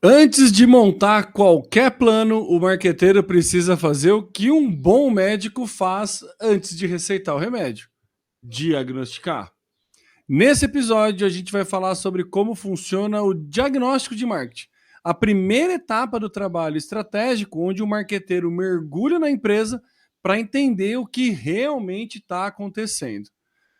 Antes de montar qualquer plano, o marqueteiro precisa fazer o que um bom médico faz antes de receitar o remédio: diagnosticar. Nesse episódio, a gente vai falar sobre como funciona o diagnóstico de marketing, a primeira etapa do trabalho estratégico, onde o marqueteiro mergulha na empresa para entender o que realmente está acontecendo.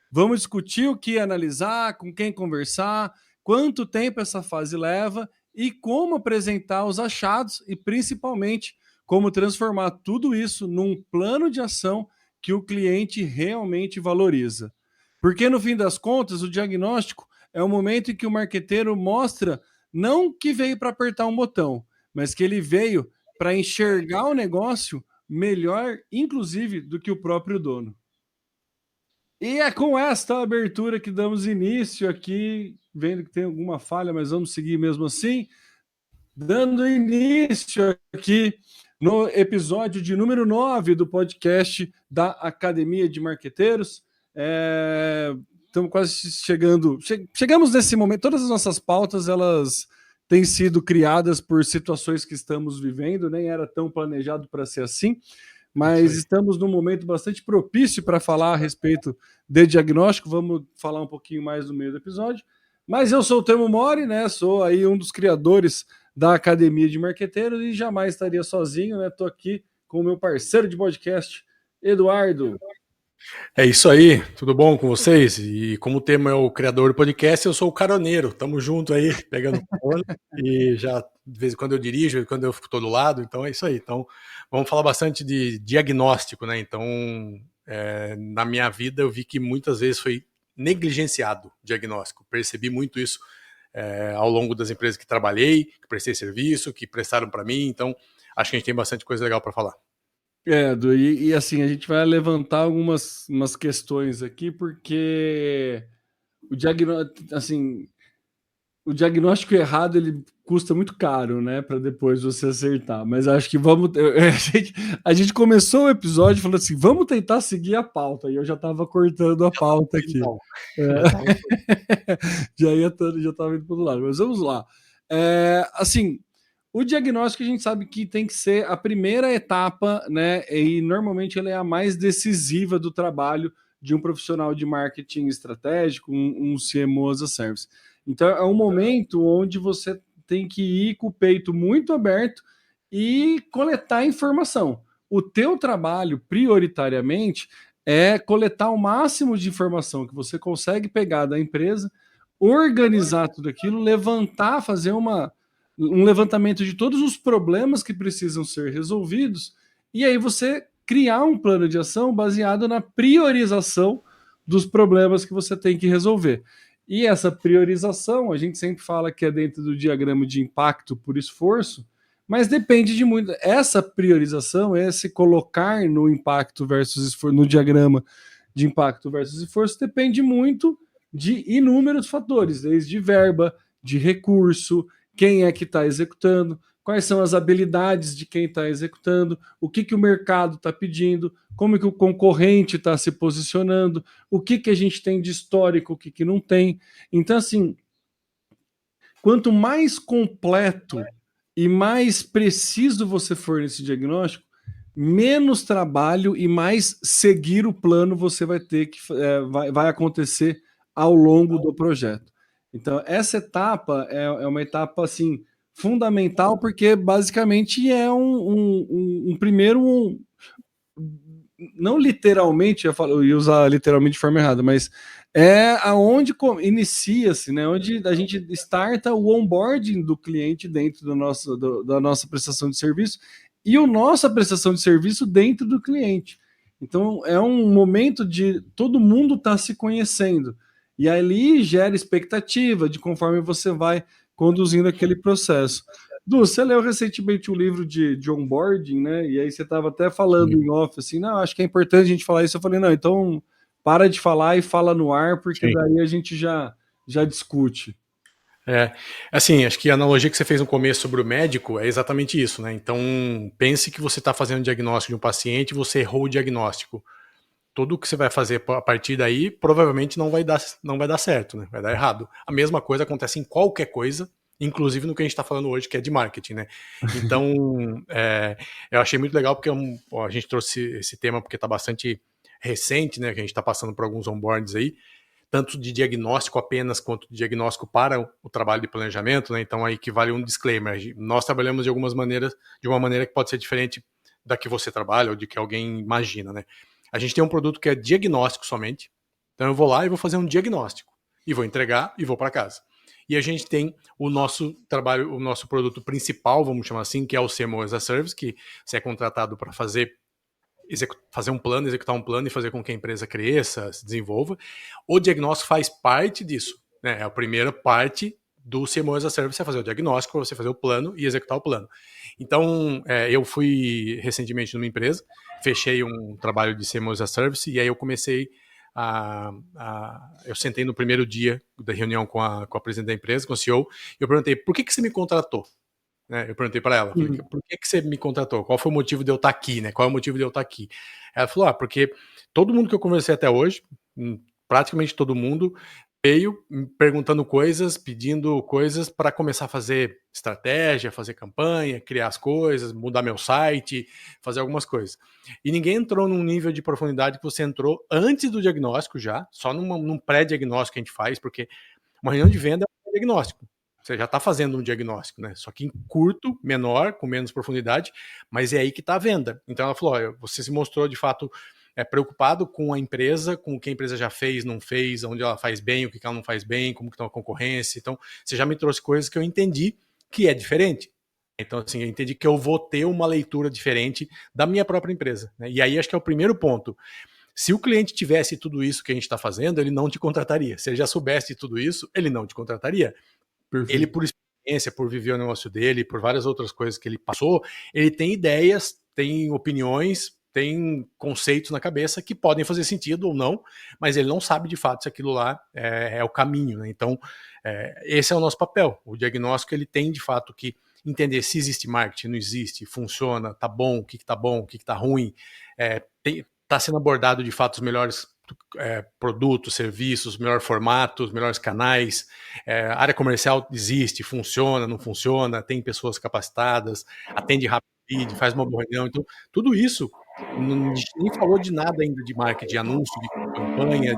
Vamos discutir o que analisar, com quem conversar, quanto tempo essa fase leva e como apresentar os achados e, principalmente, como transformar tudo isso num plano de ação que o cliente realmente valoriza. Porque, no fim das contas, o diagnóstico é o momento em que o marqueteiro mostra não que veio para apertar um botão, mas que ele veio para enxergar o negócio melhor, inclusive, do que o próprio dono. E é com esta abertura que damos início aqui, vendo que tem alguma falha, mas vamos seguir mesmo assim, dando início aqui no episódio de número 9 do podcast da Academia de Marqueteiros. Estamos quase chegando, chegamos nesse momento, todas as nossas pautas, elas têm sido criadas por situações que estamos vivendo, nem era tão planejado para ser assim, mas estamos num momento bastante propício para falar a respeito de diagnóstico. Vamos falar um pouquinho mais no meio do episódio. Mas eu sou o Temo Mori, né? Sou aí um dos criadores da Academia de Marqueteiros e jamais estaria sozinho, né? Estou aqui com o meu parceiro de podcast, Eduardo. É isso aí, tudo bom com vocês? E como o Temo é o criador do podcast, eu sou o caroneiro. Tamo junto aí, pegando carona. E já, de vez em quando eu dirijo, de vez em quando eu fico do lado, então é isso aí. Então, vamos falar bastante de diagnóstico, né? Então, na minha vida eu vi que muitas vezes foi negligenciado o diagnóstico. Percebi muito isso ao longo das empresas que trabalhei, que prestei serviço, que prestaram para mim. Então, acho que a gente tem bastante coisa legal para falar. Edu, e assim, a gente vai levantar algumas questões aqui, porque o diagnóstico, assim, o diagnóstico errado ele custa muito caro, né, para depois você acertar. Mas acho que vamos. A gente começou o episódio falando assim: vamos tentar seguir a pauta. E eu já estava cortando a pauta aqui. Já estava indo para o outro lado. Mas vamos lá. Assim, o diagnóstico a gente sabe que tem que ser a primeira etapa, né? E normalmente ela é a mais decisiva do trabalho de um profissional de marketing estratégico, um CMO as a Service. Então é um momento onde você tem que ir com o peito muito aberto e coletar informação. O teu trabalho, prioritariamente, é coletar o máximo de informação que você consegue pegar da empresa, organizar tudo aquilo, levantar, fazer um levantamento de todos os problemas que precisam ser resolvidos, e aí você criar um plano de ação baseado na priorização dos problemas que você tem que resolver. E essa priorização, a gente sempre fala que é dentro do diagrama de impacto por esforço, mas depende de muito. Essa priorização, esse colocar no impacto versus esforço, no diagrama de impacto versus esforço, depende muito de inúmeros fatores, desde verba, de recurso, quem é que está executando, quais são as habilidades de quem está executando, o que o mercado está pedindo, como que o concorrente está se posicionando, o que a gente tem de histórico, o que não tem. Então, assim, quanto mais completo e mais preciso você for nesse diagnóstico, menos trabalho e mais seguir o plano você vai ter que vai acontecer ao longo do projeto. Então, essa etapa é uma etapa assim fundamental, porque basicamente é um primeiro. Não literalmente, eu ia usar literalmente de forma errada, mas é aonde inicia-se, né? Onde a gente starta o onboarding do cliente dentro da nossa prestação de serviço e a nossa prestação de serviço dentro do cliente. Então é um momento de todo mundo estar se conhecendo. E ali gera expectativa de conforme você vai conduzindo aquele processo. Du, você leu recentemente um livro de onboarding, né? E aí você estava até falando em off, assim, não, acho que é importante a gente falar isso. Eu falei, não, então para de falar e fala no ar, porque daí a gente já discute. Assim, acho que a analogia que você fez no começo sobre o médico é exatamente isso, né? Então, pense que você está fazendo um diagnóstico de um paciente e você errou o diagnóstico. Tudo que você vai fazer a partir daí provavelmente não vai dar certo, né? Vai dar errado. A mesma coisa acontece em qualquer coisa, inclusive no que a gente está falando hoje, que é de marketing, né? Então, eu achei muito legal porque a gente trouxe esse tema porque está bastante recente, né? Que a gente está passando por alguns onboards aí, tanto de diagnóstico apenas quanto de diagnóstico para o trabalho de planejamento, né? Então aí que vale um disclaimer. Nós trabalhamos de algumas maneiras, de uma maneira que pode ser diferente da que você trabalha ou de que alguém imagina, né? A gente tem um produto que é diagnóstico somente. Então eu vou lá e vou fazer um diagnóstico e vou entregar e vou para casa. E a gente tem o nosso trabalho, o nosso produto principal, vamos chamar assim, que é o CMO as a Service, que você é contratado para fazer um plano, executar um plano e fazer com que a empresa cresça, se desenvolva. O diagnóstico faz parte disso, né? É a primeira parte do CMO as a Service, é fazer o diagnóstico, você fazer o plano e executar o plano. Então, eu fui recentemente numa empresa, fechei um trabalho de CMO as a Service e aí eu comecei eu sentei no primeiro dia da reunião com a presidente da empresa, com o CEO, e eu perguntei, por que você me contratou? Né? Eu perguntei para ela, falei, por que você me contratou? Qual foi o motivo de eu estar aqui? Né? Qual é o motivo de eu estar aqui? Ela falou, porque todo mundo que eu conversei até hoje, praticamente todo mundo, veio perguntando coisas, pedindo coisas para começar a fazer estratégia, fazer campanha, criar as coisas, mudar meu site, fazer algumas coisas. E ninguém entrou num nível de profundidade que você entrou antes do diagnóstico já, só num pré-diagnóstico que a gente faz, porque uma reunião de venda é um diagnóstico. Você já está fazendo um diagnóstico, né? Só que em curto, menor, com menos profundidade, mas é aí que está a venda. Então ela falou, você se mostrou de fato preocupado com a empresa, com o que a empresa já fez, não fez, onde ela faz bem, o que ela não faz bem, como que está a concorrência. Então, você já me trouxe coisas que eu entendi que é diferente. Então, assim, eu entendi que eu vou ter uma leitura diferente da minha própria empresa. Né? E aí, acho que é o primeiro ponto. Se o cliente tivesse tudo isso que a gente está fazendo, ele não te contrataria. Se ele já soubesse de tudo isso, ele não te contrataria. Perfeito. Ele, por experiência, por viver o negócio dele, por várias outras coisas que ele passou, ele tem ideias, tem opiniões, tem conceitos na cabeça que podem fazer sentido ou não, mas ele não sabe de fato se aquilo lá é o caminho. Né? Então, esse é o nosso papel. O diagnóstico ele tem de fato que entender se existe marketing, não existe, funciona, tá bom, o que tá bom, o que tá ruim, tá sendo abordado de fato os melhores produtos, serviços, melhor formato, os melhores canais, a área comercial existe, funciona, não funciona, tem pessoas capacitadas, atende rápido, faz uma boa reunião, então tudo isso, a gente nem falou de nada ainda de marketing, de anúncio, de campanha,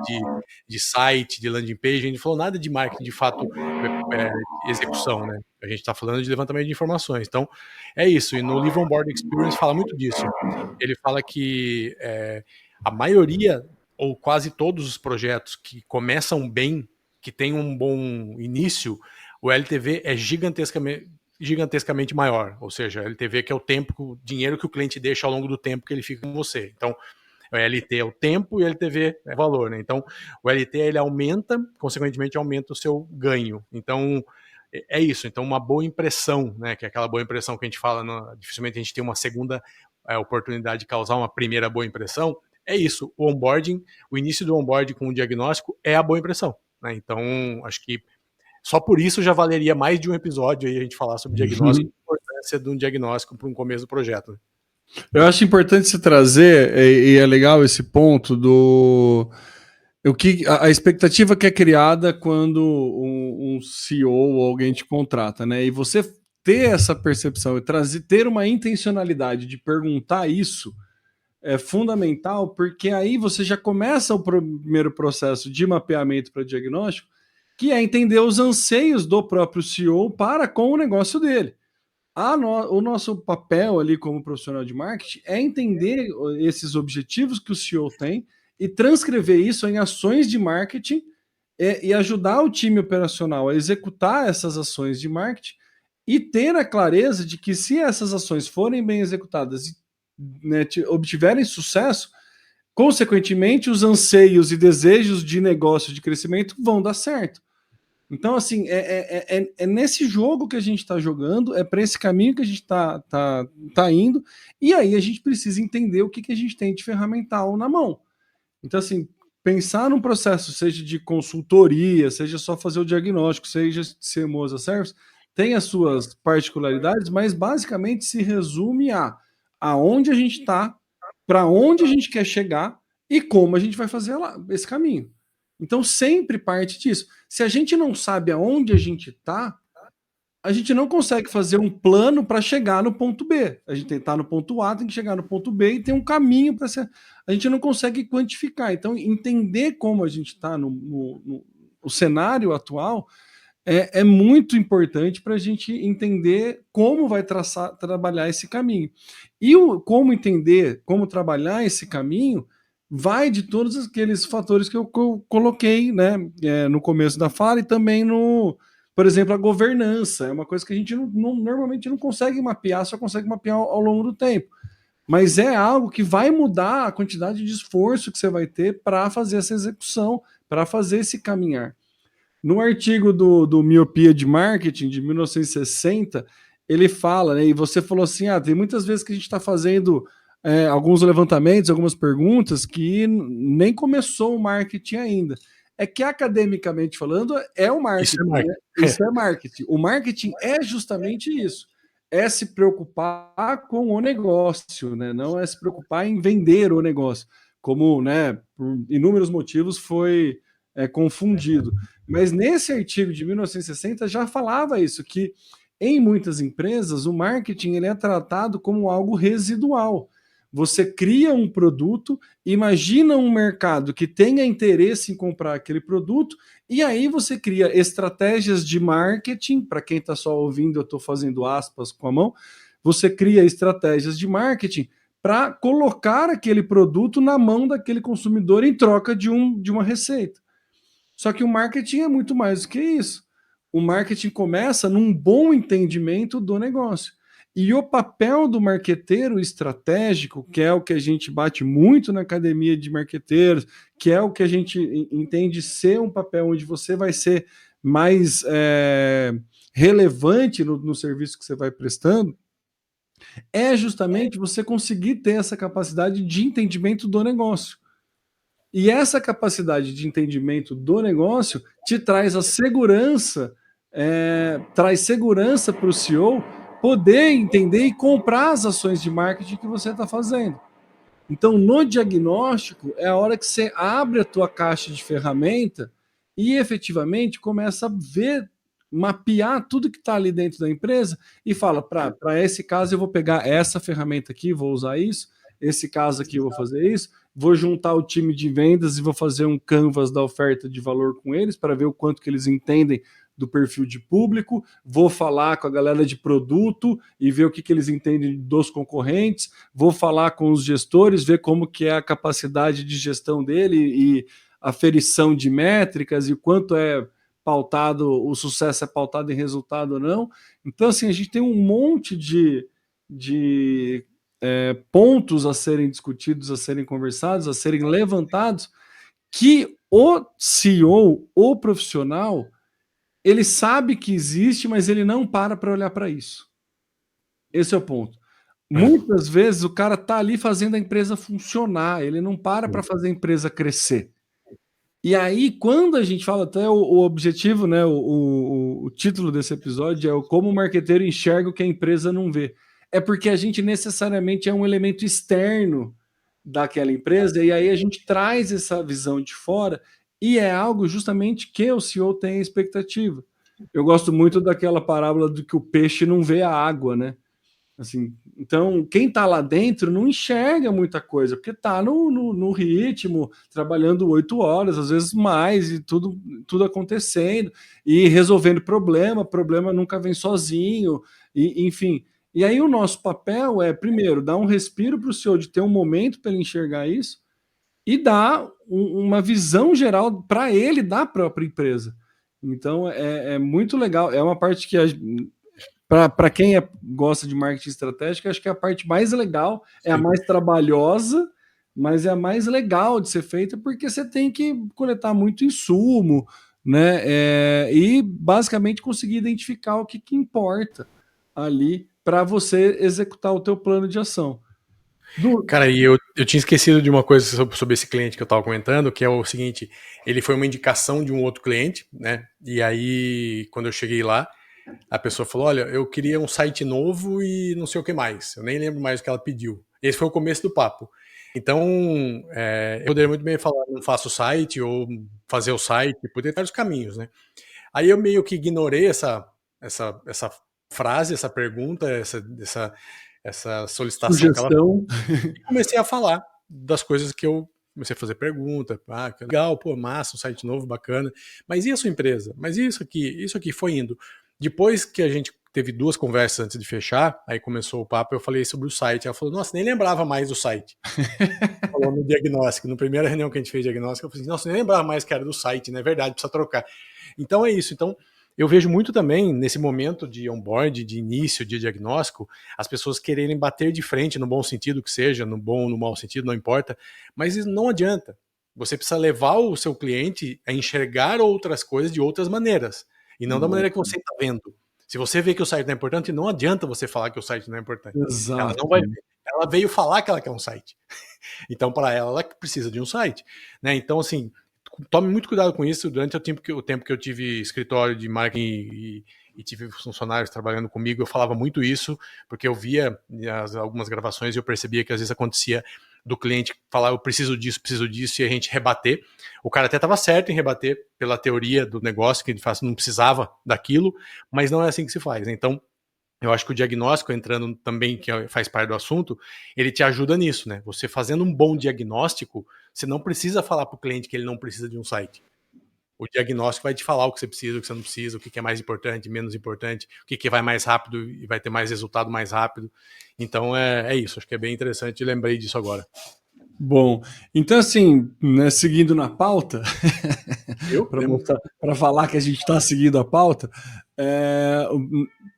de site, de landing page, a gente não falou nada de marketing de fato, execução, né? A gente está falando de levantamento de informações, então é isso, e no Live Onboard Experience fala muito disso, ele fala que a maioria ou quase todos os projetos que começam bem, que tem um bom início, o LTV é gigantescamente maior. Ou seja, LTV que é o tempo, o dinheiro que o cliente deixa ao longo do tempo que ele fica com você. Então, o LT é o tempo e o LTV é o valor. Né? Então, o LT ele aumenta, consequentemente aumenta o seu ganho. Então, é isso. Então, uma boa impressão, né? Que é aquela boa impressão que a gente fala, dificilmente a gente tem uma segunda oportunidade de causar uma primeira boa impressão. É isso, o onboarding, o início do onboarding com o diagnóstico é a boa impressão. Né? Então, acho que só por isso já valeria mais de um episódio aí a gente falar sobre diagnóstico e a importância de um diagnóstico para um começo do projeto. Né? Eu acho importante se trazer, e é legal esse ponto do a expectativa que é criada quando um CEO ou alguém te contrata, né? E você ter essa percepção e ter uma intencionalidade de perguntar isso é fundamental, porque aí você já começa o primeiro processo de mapeamento para diagnóstico, que é entender os anseios do próprio CEO para com o negócio dele. O nosso papel ali como profissional de marketing é entender esses objetivos que o CEO tem e transcrever isso em ações de marketing e ajudar o time operacional a executar essas ações de marketing e ter a clareza de que se essas ações forem bem executadas e, né, obtiverem sucesso, consequentemente os anseios e desejos de negócio de crescimento vão dar certo. Então, assim, é nesse jogo que a gente está jogando, é para esse caminho que a gente tá indo, e aí a gente precisa entender o que a gente tem de ferramental na mão. Então, assim, pensar num processo, seja de consultoria, seja só fazer o diagnóstico, seja ser Moza Service, tem as suas particularidades, mas basicamente se resume a aonde a gente está, para onde a gente quer chegar e como a gente vai fazer esse caminho. Então, sempre parte disso. Se a gente não sabe aonde a gente está, a gente não consegue fazer um plano para chegar no ponto B. A gente está no ponto A, tem que chegar no ponto B e tem um caminho para ser. A gente não consegue quantificar. Então, entender como a gente está no cenário atual é muito importante para a gente entender como vai trabalhar esse caminho. E como entender como trabalhar esse caminho vai de todos aqueles fatores que eu coloquei, né, no começo da fala e também por exemplo, a governança. É uma coisa que a gente normalmente não consegue mapear, só consegue mapear ao longo do tempo. Mas é algo que vai mudar a quantidade de esforço que você vai ter para fazer essa execução, para fazer esse caminhar. No artigo do Miopia de Marketing, de 1960, ele fala, né, e você falou assim, tem muitas vezes que a gente está fazendo alguns levantamentos, algumas perguntas que nem começou o marketing ainda. É que, academicamente falando, é o marketing. Isso é marketing. Né? Isso é marketing. O marketing é justamente isso. É se preocupar com o negócio, né? Não é se preocupar em vender o negócio, como, né, por inúmeros motivos foi confundido. Mas nesse artigo de 1960 já falava isso, que em muitas empresas o marketing ele é tratado como algo residual. Você cria um produto, imagina um mercado que tenha interesse em comprar aquele produto, e aí você cria estratégias de marketing. Para quem está só ouvindo, eu estou fazendo aspas com a mão. Você cria estratégias de marketing para colocar aquele produto na mão daquele consumidor em troca de uma receita. Só que o marketing é muito mais do que isso. O marketing começa num bom entendimento do negócio. E o papel do marqueteiro estratégico, que é o que a gente bate muito na academia de marqueteiros, que é o que a gente entende ser um papel onde você vai ser mais relevante no serviço que você vai prestando, é justamente você conseguir ter essa capacidade de entendimento do negócio. E essa capacidade de entendimento do negócio te traz a segurança, traz segurança para o CEO poder entender e comprar as ações de marketing que você está fazendo. Então, no diagnóstico, é a hora que você abre a tua caixa de ferramenta e efetivamente começa a ver, mapear tudo que está ali dentro da empresa e fala, para esse caso eu vou pegar essa ferramenta aqui, vou usar isso, esse caso aqui eu vou fazer isso, vou juntar o time de vendas e vou fazer um canvas da oferta de valor com eles para ver o quanto que eles entendem do perfil de público, vou falar com a galera de produto e ver o que eles entendem dos concorrentes, vou falar com os gestores, ver como que é a capacidade de gestão dele e aferição de métricas e o quanto é pautado, o sucesso é pautado em resultado ou não. Então, assim, a gente tem um monte de pontos a serem discutidos, a serem conversados, a serem levantados, que o CEO, o profissional, ele sabe que existe, mas ele não para olhar para isso. Esse é o ponto. Muitas vezes o cara tá ali fazendo a empresa funcionar, ele não para fazer a empresa crescer. E aí, quando a gente fala, até o objetivo, né, o título desse episódio é o como o marqueteiro enxerga o que a empresa não vê. É porque a gente necessariamente é um elemento externo daquela empresa, e aí a gente traz essa visão de fora, e é algo justamente que o CEO tem a expectativa. Eu gosto muito daquela parábola do que o peixe não vê a água, né? Assim, então, quem está lá dentro não enxerga muita coisa, porque está no ritmo, trabalhando 8 horas, às vezes mais, e tudo acontecendo, e resolvendo problema nunca vem sozinho, e, enfim. E aí o nosso papel é, primeiro, dar um respiro para o senhor de ter um momento para ele enxergar isso, e dar uma visão geral para ele da própria empresa. Então, é muito legal, é uma parte que para quem gosta de marketing estratégico, acho que é a parte mais legal, é a mais trabalhosa, mas é a mais legal de ser feita, porque você tem que coletar muito insumo, né? E basicamente conseguir identificar o que importa ali para você executar o teu plano de ação. Cara, e eu tinha esquecido de uma coisa sobre esse cliente que eu estava comentando, que é o seguinte, ele foi uma indicação de um outro cliente, né? E aí, quando eu cheguei lá, a pessoa falou, olha, eu queria um site novo e não sei o que mais. Eu nem lembro mais o que ela pediu. Esse foi o começo do papo. Então, eu poderia muito bem falar, não faço o site ou fazer o site, poderia ter vários caminhos, né? Aí eu meio que ignorei essa essa frase, essa pergunta, essa solicitação que ela Sugestão. e comecei a falar das coisas que eu comecei a fazer pergunta, que legal, pô, massa, um site novo, bacana, mas e a sua empresa? Mas isso aqui foi indo. Depois que a gente teve 2 conversas antes de fechar, aí começou o papo, eu falei sobre o site, ela falou, nossa, nem lembrava mais do site. Falou no diagnóstico, na primeira reunião que a gente fez diagnóstico, eu falei assim, nossa, nem lembrava mais que era do site, né, é verdade, precisa trocar. Então é isso, então eu vejo muito também, nesse momento de onboard, de início de diagnóstico, as pessoas quererem bater de frente, no bom sentido que seja, no bom ou no mau sentido, não importa, mas isso não adianta. Você precisa levar o seu cliente a enxergar outras coisas de outras maneiras, e não da maneira que você está vendo. Se você vê que o site não é importante, não adianta você falar que o site não é importante. Exato. Ela não vai ver. Ela veio falar que ela quer um site. Então, para ela precisa de um site. Né? Então, assim, tome muito cuidado com isso. Durante o tempo que eu tive escritório de marketing e tive funcionários trabalhando comigo, eu falava muito isso, porque eu via algumas gravações e eu percebia que às vezes acontecia do cliente falar eu preciso disso, e a gente rebater. O cara até estava certo em rebater pela teoria do negócio, que ele não precisava daquilo, mas não é assim que se faz. Então, eu acho que o diagnóstico, entrando também, que faz parte do assunto, ele te ajuda nisso, né? Você fazendo um bom diagnóstico, você não precisa falar para o cliente que ele não precisa de um site. O diagnóstico vai te falar o que você precisa, o que você não precisa, o que é mais importante, menos importante, o que vai mais rápido e vai ter mais resultado mais rápido. Então é isso, acho que é bem interessante, lembrei disso agora. Bom, então assim, né, seguindo na pauta, para falar que a gente está seguindo a pauta,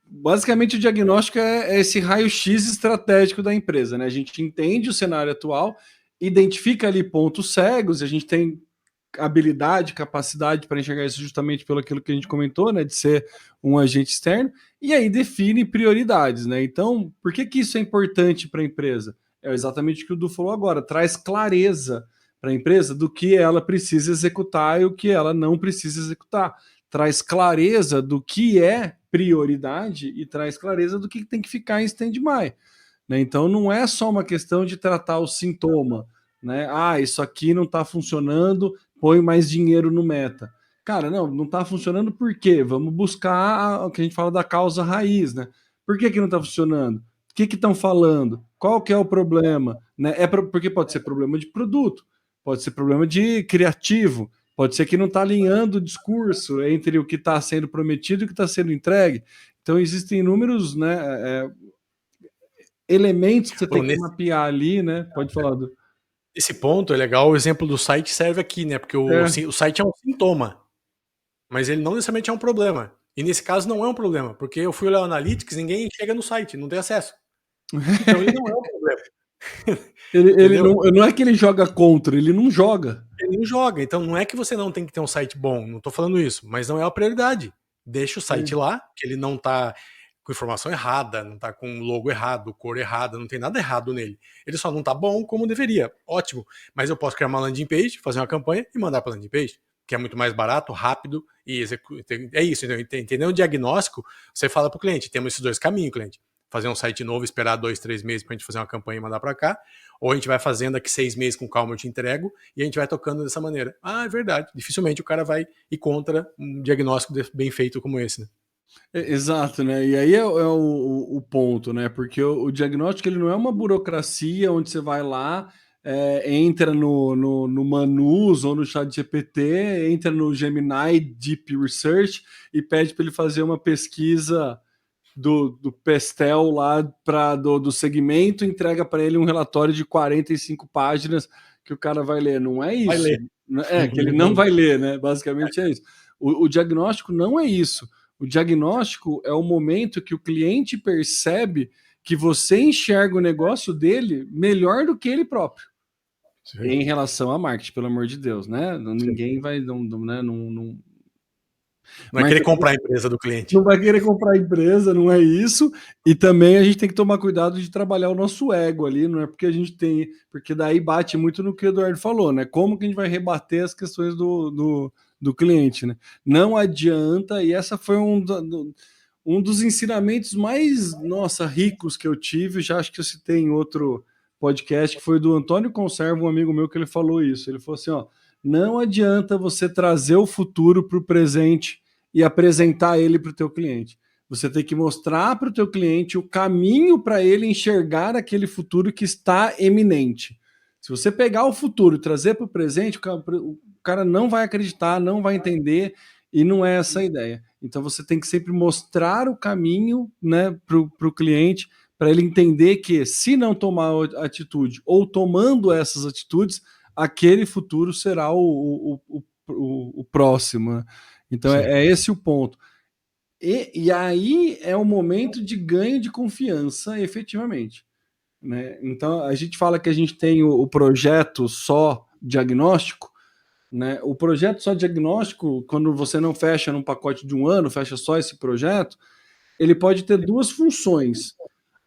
basicamente o diagnóstico é esse raio-x estratégico da empresa, né? A gente entende o cenário atual, identifica ali pontos cegos, a gente tem habilidade, capacidade para enxergar isso justamente pelo aquilo que a gente comentou, né, de ser um agente externo, e aí define prioridades, né? Então, por que isso é importante para a empresa? É exatamente o que o Du falou agora, traz clareza para a empresa do que ela precisa executar e o que ela não precisa executar. Traz clareza do que é prioridade e traz clareza do que tem que ficar em stand-by. Né? Então, não é só uma questão de tratar o sintoma, né? Ah, isso aqui não está funcionando, põe mais dinheiro no meta. Cara, não está funcionando por quê? Vamos buscar o que a gente fala da causa raiz, né? Por que não está funcionando? O que estão falando? Qual que é o problema? Né? Porque pode ser problema de produto, pode ser problema de criativo, pode ser que não está alinhando o discurso entre o que está sendo prometido e o que está sendo entregue. Então, existem inúmeros, né, elementos que você tem que mapear ali, né? Pode falar do... Esse ponto é legal, o exemplo do site serve aqui, né? Porque o site é um sintoma, mas ele não necessariamente é um problema. E nesse caso não é um problema, porque eu fui olhar o Analytics, ninguém chega no site, não tem acesso. Então ele não é um problema. ele não é que ele joga contra, ele não joga. Ele não joga, então não é que você não tem que ter um site bom, não tô falando isso, mas não é a prioridade. Deixa o site lá, que ele não tá com informação errada, não tá com logo errado, cor errada, não tem nada errado nele. Ele só não tá bom como deveria. Ótimo, mas eu posso criar uma landing page, fazer uma campanha e mandar para landing page, que é muito mais barato, rápido e é isso, entendeu? O diagnóstico, você fala para o cliente, temos esses 2 caminhos, cliente. Fazer um site novo, esperar 2, 3 meses para a gente fazer uma campanha e mandar para cá, ou a gente vai fazendo daqui 6 meses com calma eu te entrego e a gente vai tocando dessa maneira. Ah, é verdade. Dificilmente o cara vai ir contra um diagnóstico bem feito como esse, né? Exato, né? E aí é o ponto, né? Porque o diagnóstico ele não é uma burocracia onde você vai lá, entra no Manus ou no ChatGPT, entra no Gemini Deep Research e pede para ele fazer uma pesquisa do Pestel lá do segmento, entrega para ele um relatório de 45 páginas que o cara vai ler. Não é isso. Vai ler. Que ele não vai ler, né? Basicamente é isso. O diagnóstico não é isso. O diagnóstico é o momento que o cliente percebe que você enxerga o negócio dele melhor do que ele próprio. Sim. Em relação a marketing, pelo amor de Deus, né? Ninguém Sim. vai... Não vai querer comprar a empresa do cliente. Não vai querer comprar a empresa, não é isso. E também a gente tem que tomar cuidado de trabalhar o nosso ego ali, não é porque a gente tem... Porque daí bate muito no que o Eduardo falou, né? Como que a gente vai rebater as questões do cliente, né? Não adianta, e essa foi um dos ensinamentos mais, ricos que eu tive, já acho que eu citei em outro podcast, que foi do Antônio Conserva, um amigo meu, que ele falou isso. Ele falou assim, não adianta você trazer o futuro para o presente e apresentar ele para o teu cliente. Você tem que mostrar para o teu cliente o caminho para ele enxergar aquele futuro que está eminente. Se você pegar o futuro e trazer para o presente, o cara não vai acreditar, não vai entender, e não é essa a ideia. Então você tem que sempre mostrar o caminho, né, para o cliente, para ele entender que se não tomar atitude ou tomando essas atitudes, aquele futuro será o próximo. Então é esse o ponto. E aí é o momento de ganho de confiança, efetivamente. Né? Então a gente fala que a gente tem o projeto só diagnóstico. Né? O projeto só diagnóstico, quando você não fecha num pacote de um ano, fecha só esse projeto, ele pode ter duas funções.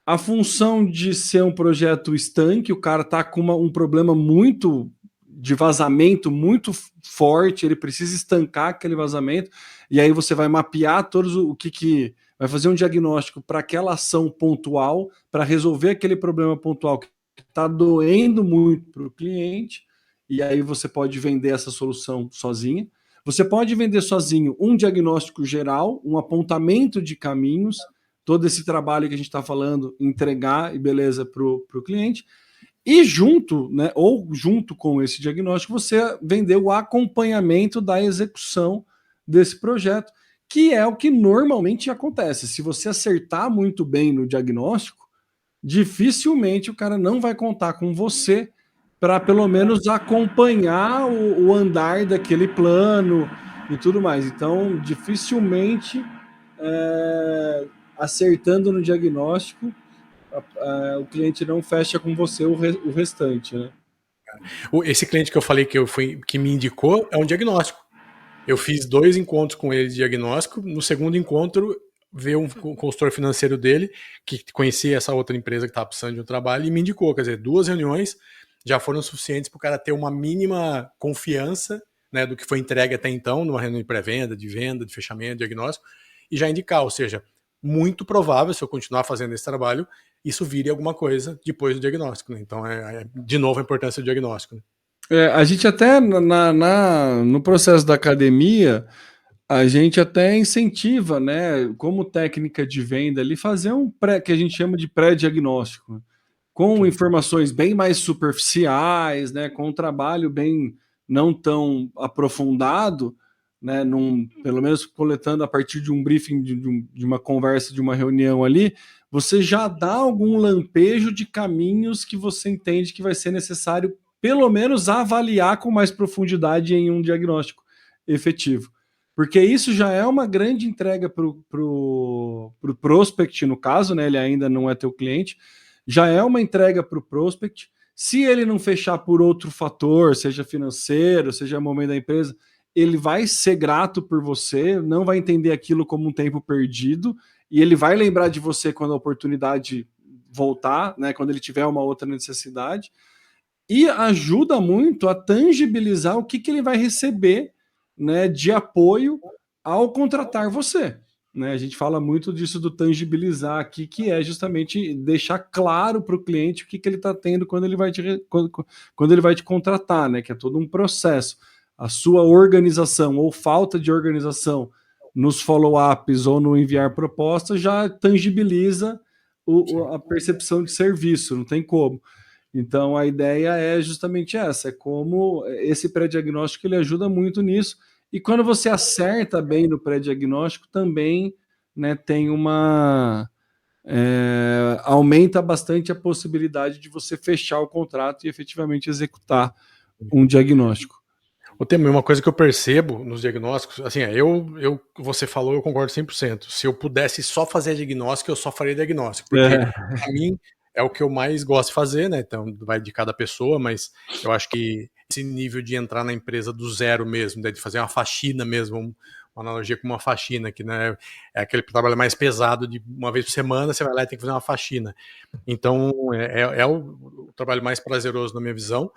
A função de ser um projeto estanque, o cara está com um problema muito de vazamento muito forte, ele precisa estancar aquele vazamento, e aí você vai mapear todos o que vai fazer um diagnóstico para aquela ação pontual, para resolver aquele problema pontual que está doendo muito para o cliente, e aí você pode vender essa solução sozinha. Você pode vender sozinho um diagnóstico geral, um apontamento de caminhos, todo esse trabalho que a gente está falando, entregar e beleza para o cliente. E junto, né, ou junto com esse diagnóstico, você vender o acompanhamento da execução desse projeto, que é o que normalmente acontece. Se você acertar muito bem no diagnóstico, dificilmente o cara não vai contar com você para pelo menos acompanhar o andar daquele plano e tudo mais. Então, dificilmente acertando no diagnóstico, o cliente não fecha com você o restante, né? Esse cliente que eu falei que me indicou é um diagnóstico. Eu fiz 2 encontros com ele de diagnóstico. No segundo encontro, veio um consultor financeiro dele, que conhecia essa outra empresa que estava precisando de um trabalho, e me indicou. Quer dizer, 2 reuniões já foram suficientes para o cara ter uma mínima confiança, né, do que foi entregue até então, numa reunião de pré-venda, de venda, de fechamento, de diagnóstico, e já indicar. Ou seja, muito provável, se eu continuar fazendo esse trabalho, isso vire alguma coisa depois do diagnóstico. Né? Então, de novo, a importância do diagnóstico. Né? A gente até, no processo da academia, a gente até incentiva, né, como técnica de venda ali, fazer que a gente chama de pré-diagnóstico, com informações bem mais superficiais, né, com um trabalho bem não tão aprofundado, né, pelo menos coletando a partir de um briefing, de uma conversa, de uma reunião ali, você já dá algum lampejo de caminhos que você entende que vai ser necessário, pelo menos, avaliar com mais profundidade em um diagnóstico efetivo. Porque isso já é uma grande entrega para o prospect, no caso, né, ele ainda não é teu cliente, já é uma entrega para o prospect. Se ele não fechar por outro fator, seja financeiro, seja o momento da empresa, ele vai ser grato por você, não vai entender aquilo como um tempo perdido, e ele vai lembrar de você quando a oportunidade voltar, né, quando ele tiver uma outra necessidade, e ajuda muito a tangibilizar o que ele vai receber, né, de apoio ao contratar você. Né? A gente fala muito disso do tangibilizar aqui, que é justamente deixar claro para o cliente o que ele está tendo quando ele vai quando ele vai te contratar, né? Que é todo um processo. A sua organização ou falta de organização nos follow-ups ou no enviar propostas já tangibiliza a percepção de serviço, não tem como. Então a ideia é justamente essa, é como esse pré-diagnóstico ele ajuda muito nisso. E quando você acerta bem no pré-diagnóstico, também, né, tem aumenta bastante a possibilidade de você fechar o contrato e efetivamente executar um diagnóstico. Tem uma coisa que eu percebo nos diagnósticos, assim, você falou, eu concordo 100%. Se eu pudesse só fazer diagnóstico, eu só faria diagnóstico, porque para mim é o que eu mais gosto de fazer, né? Então vai de cada pessoa, mas eu acho que esse nível de entrar na empresa do zero mesmo, de fazer uma faxina mesmo, uma analogia com uma faxina, que, né, é aquele trabalho mais pesado de uma vez por semana, você vai lá e tem que fazer uma faxina. Então é o trabalho mais prazeroso na minha visão,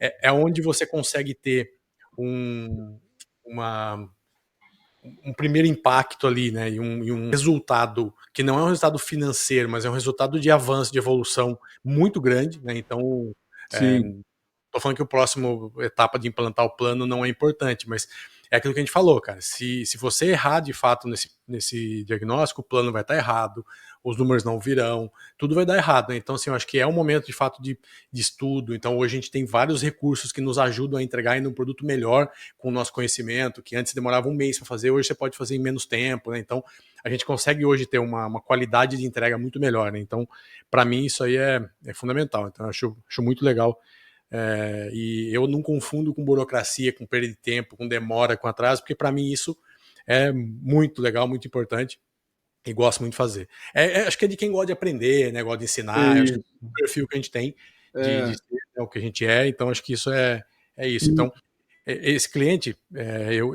é onde você consegue ter um primeiro impacto ali, né, e um resultado que não é um resultado financeiro, mas é um resultado de avanço, de evolução muito grande, né, então tô falando que o próximo etapa de implantar o plano não é importante, mas é aquilo que a gente falou, cara. Se você errar de fato nesse diagnóstico, o plano vai estar errado, os números não virão, tudo vai dar errado, né? Então, assim, eu acho que é um momento de fato de estudo. Então, hoje a gente tem vários recursos que nos ajudam a entregar ainda um produto melhor com o nosso conhecimento, que antes demorava um mês para fazer, hoje você pode fazer em menos tempo, né? Então, a gente consegue hoje ter uma qualidade de entrega muito melhor, né? Então, para mim, isso aí é fundamental. Então, eu acho muito legal. E eu não confundo com burocracia, com perda de tempo, com demora, com atraso, porque para mim isso é muito legal, muito importante e gosto muito de fazer. Acho que é de quem gosta de aprender, né? Gosta de ensinar, acho que é o perfil que a gente tem de ser, né, o que a gente é, então acho que isso é isso. Então, esse cliente,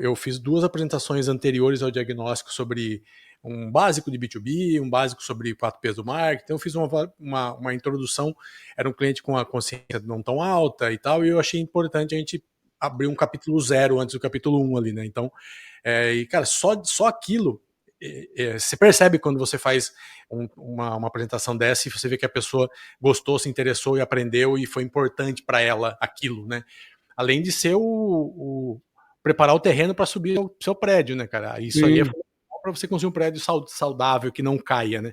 eu fiz 2 apresentações anteriores ao diagnóstico sobre um básico de B2B, um básico sobre 4Ps do marketing. Então eu fiz uma introdução, era um cliente com a consciência não tão alta e tal, e eu achei importante a gente abrir um capítulo 0 antes do capítulo 1 ali, né? Então, e cara, só aquilo, você percebe quando você faz uma apresentação dessa e você vê que a pessoa gostou, se interessou e aprendeu e foi importante para ela aquilo, né? Além de ser preparar o terreno para subir o seu prédio, né, cara? Isso aí é para você construir um prédio saudável, que não caia, né?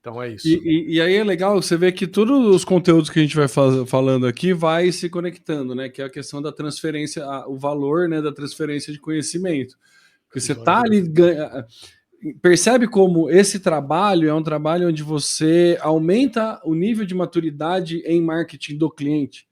Então é isso. E aí é legal você ver que todos os conteúdos que a gente vai falando aqui vai se conectando, né? Que é a questão da transferência, o valor, né, da transferência de conhecimento. Porque você tá ali, percebe como esse trabalho é um trabalho onde você aumenta o nível de maturidade em marketing do cliente,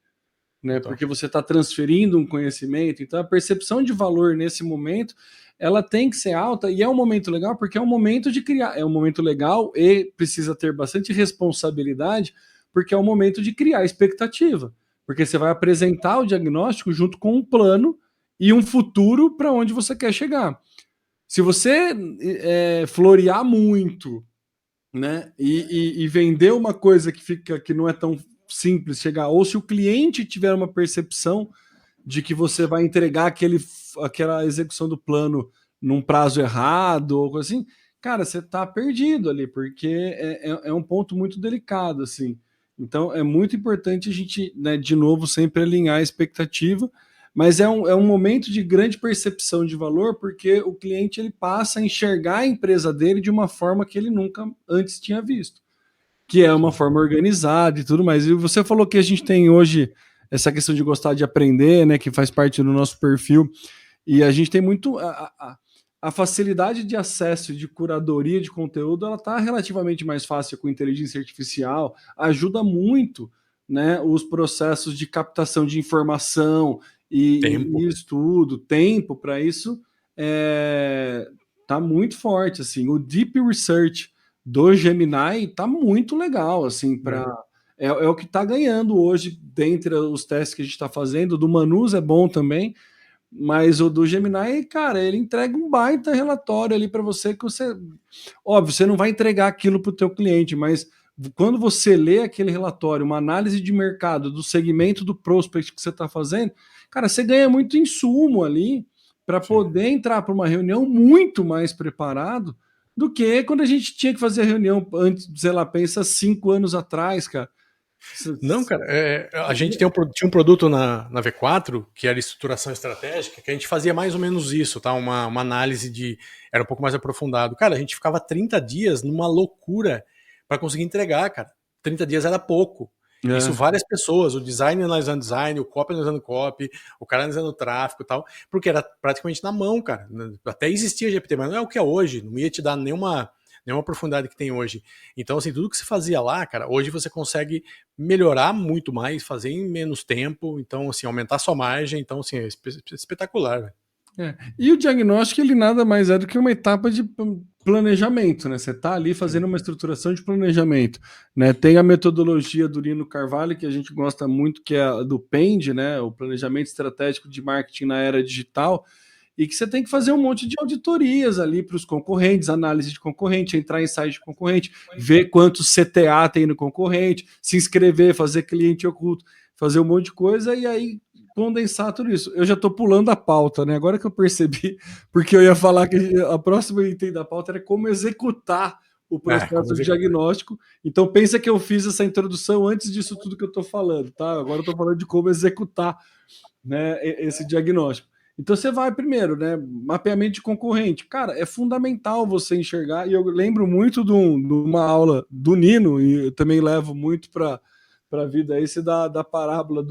né? Porque você está transferindo um conhecimento, então a percepção de valor nesse momento ela tem que ser alta, e é um momento legal porque é um momento de criar, é um momento legal e precisa ter bastante responsabilidade, porque é um momento de criar expectativa, porque você vai apresentar o diagnóstico junto com um plano e um futuro para onde você quer chegar. Se você florear muito, né, e vender uma coisa que não é tão simples chegar, ou se o cliente tiver uma percepção de que você vai entregar aquela execução do plano num prazo errado ou coisa assim, cara, você tá perdido ali, porque é um ponto muito delicado, assim. Então é muito importante a gente, né, de novo, sempre alinhar a expectativa, mas é um momento de grande percepção de valor, porque o cliente ele passa a enxergar a empresa dele de uma forma que ele nunca antes tinha visto, que é uma forma organizada e tudo mais. E você falou que a gente tem hoje essa questão de gostar de aprender, né, que faz parte do nosso perfil, e a gente tem muito a facilidade de acesso, de curadoria de conteúdo, ela está relativamente mais fácil com inteligência artificial, ajuda muito, né, os processos de captação de informação e estudo, tempo para isso tá muito forte, assim. O Deep Research do Gemini tá muito legal, assim, é o que está ganhando hoje, dentre os testes que a gente está fazendo. Do Manus é bom também, mas o do Gemini, cara, ele entrega um baita relatório ali para você, que você... Óbvio, você não vai entregar aquilo para o teu cliente, mas quando você lê aquele relatório, uma análise de mercado do segmento do prospect que você está fazendo, cara, você ganha muito insumo ali para poder entrar para uma reunião muito mais preparado do que quando a gente tinha que fazer a reunião antes, sei lá, pensa 5 anos atrás, cara. Não, cara, a gente tinha um produto na V4 que era estruturação estratégica, que a gente fazia mais ou menos isso, tá? Uma análise era um pouco mais aprofundado. Cara, a gente ficava 30 dias numa loucura para conseguir entregar, cara. 30 dias era pouco. Isso várias pessoas, o design analisando design, o copy analisando copy, o cara analisando tráfego e tal, porque era praticamente na mão, cara. Até existia GPT, mas não é o que é hoje, não ia te dar nenhuma profundidade que tem hoje. Então, assim, tudo que você fazia lá, cara, hoje você consegue melhorar muito mais, fazer em menos tempo, então, assim, aumentar sua margem, então, assim, é espetacular, velho. E o diagnóstico, ele nada mais é do que uma etapa de planejamento, né? Você está ali fazendo uma estruturação de planejamento, né? Tem a metodologia do Lino Carvalho, que a gente gosta muito, que é a do PEND, né? O Planejamento Estratégico de Marketing na Era Digital, e que você tem que fazer um monte de auditorias ali para os concorrentes, análise de concorrente, entrar em site de concorrente, ver quantos CTA tem no concorrente, se inscrever, fazer cliente oculto, fazer um monte de coisa, e aí condensar tudo isso. Eu já estou pulando a pauta, né? Agora que eu percebi, porque eu ia falar que a próxima item da pauta era como executar o processo de diagnóstico. Então, pensa que eu fiz essa introdução antes disso tudo que eu estou falando, tá? Agora eu estou falando de como executar, né, esse diagnóstico. Então, você vai primeiro, né? Mapeamento de concorrente. Cara, é fundamental você enxergar, e eu lembro muito de uma aula do Nino, e eu também levo muito para a vida esse da parábola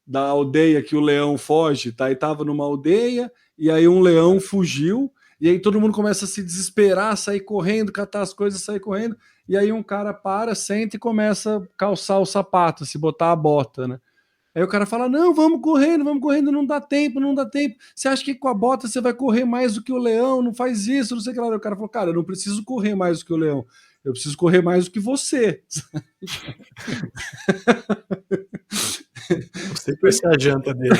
da aldeia que o leão foge, tá? E tava numa aldeia, e aí um leão fugiu, e aí todo mundo começa a se desesperar, sair correndo, catar as coisas, sair correndo, e aí um cara para, senta e começa a calçar o sapato, se botar a bota, né? Aí o cara fala: não, vamos correndo, não dá tempo, não dá tempo. Você acha que com a bota você vai correr mais do que o leão? Não faz isso, não sei o que lá. Aí o cara falou: cara, eu não preciso correr mais do que o leão, eu preciso correr mais do que você. Você vai ser a janta dele.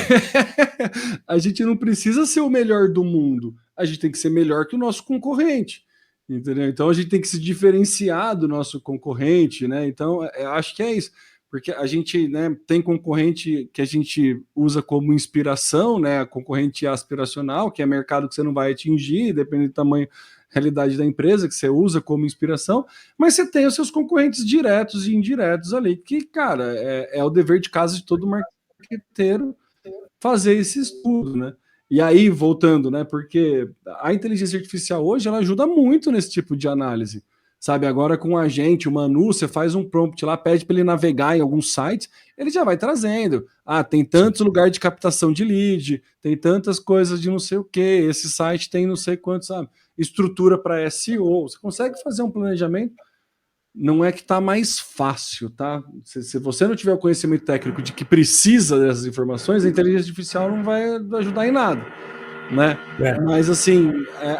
A gente não precisa ser o melhor do mundo, a gente tem que ser melhor que o nosso concorrente, entendeu? Então a gente tem que se diferenciar do nosso concorrente, né? Então acho que é isso, porque a gente, né, tem concorrente que a gente usa como inspiração, né? A concorrente aspiracional, que é mercado que você não vai atingir, dependendo do tamanho, realidade da empresa, que você usa como inspiração, mas você tem os seus concorrentes diretos e indiretos ali, que, cara, é o dever de casa de todo marqueteiro fazer esse estudo, né? E aí, voltando, né? Porque a inteligência artificial hoje ela ajuda muito nesse tipo de análise. Sabe, agora com a gente, o Manu, você faz um prompt lá, pede para ele navegar em alguns sites, ele já vai trazendo. Ah, tem tantos lugares de captação de lead, tem tantas coisas de não sei o que, esse site tem não sei quantos, sabe? Estrutura para SEO. Você consegue fazer um planejamento. Não é que está mais fácil, tá? Se você não tiver o conhecimento técnico de que precisa dessas informações, a inteligência artificial não vai ajudar em nada, né? Mas assim,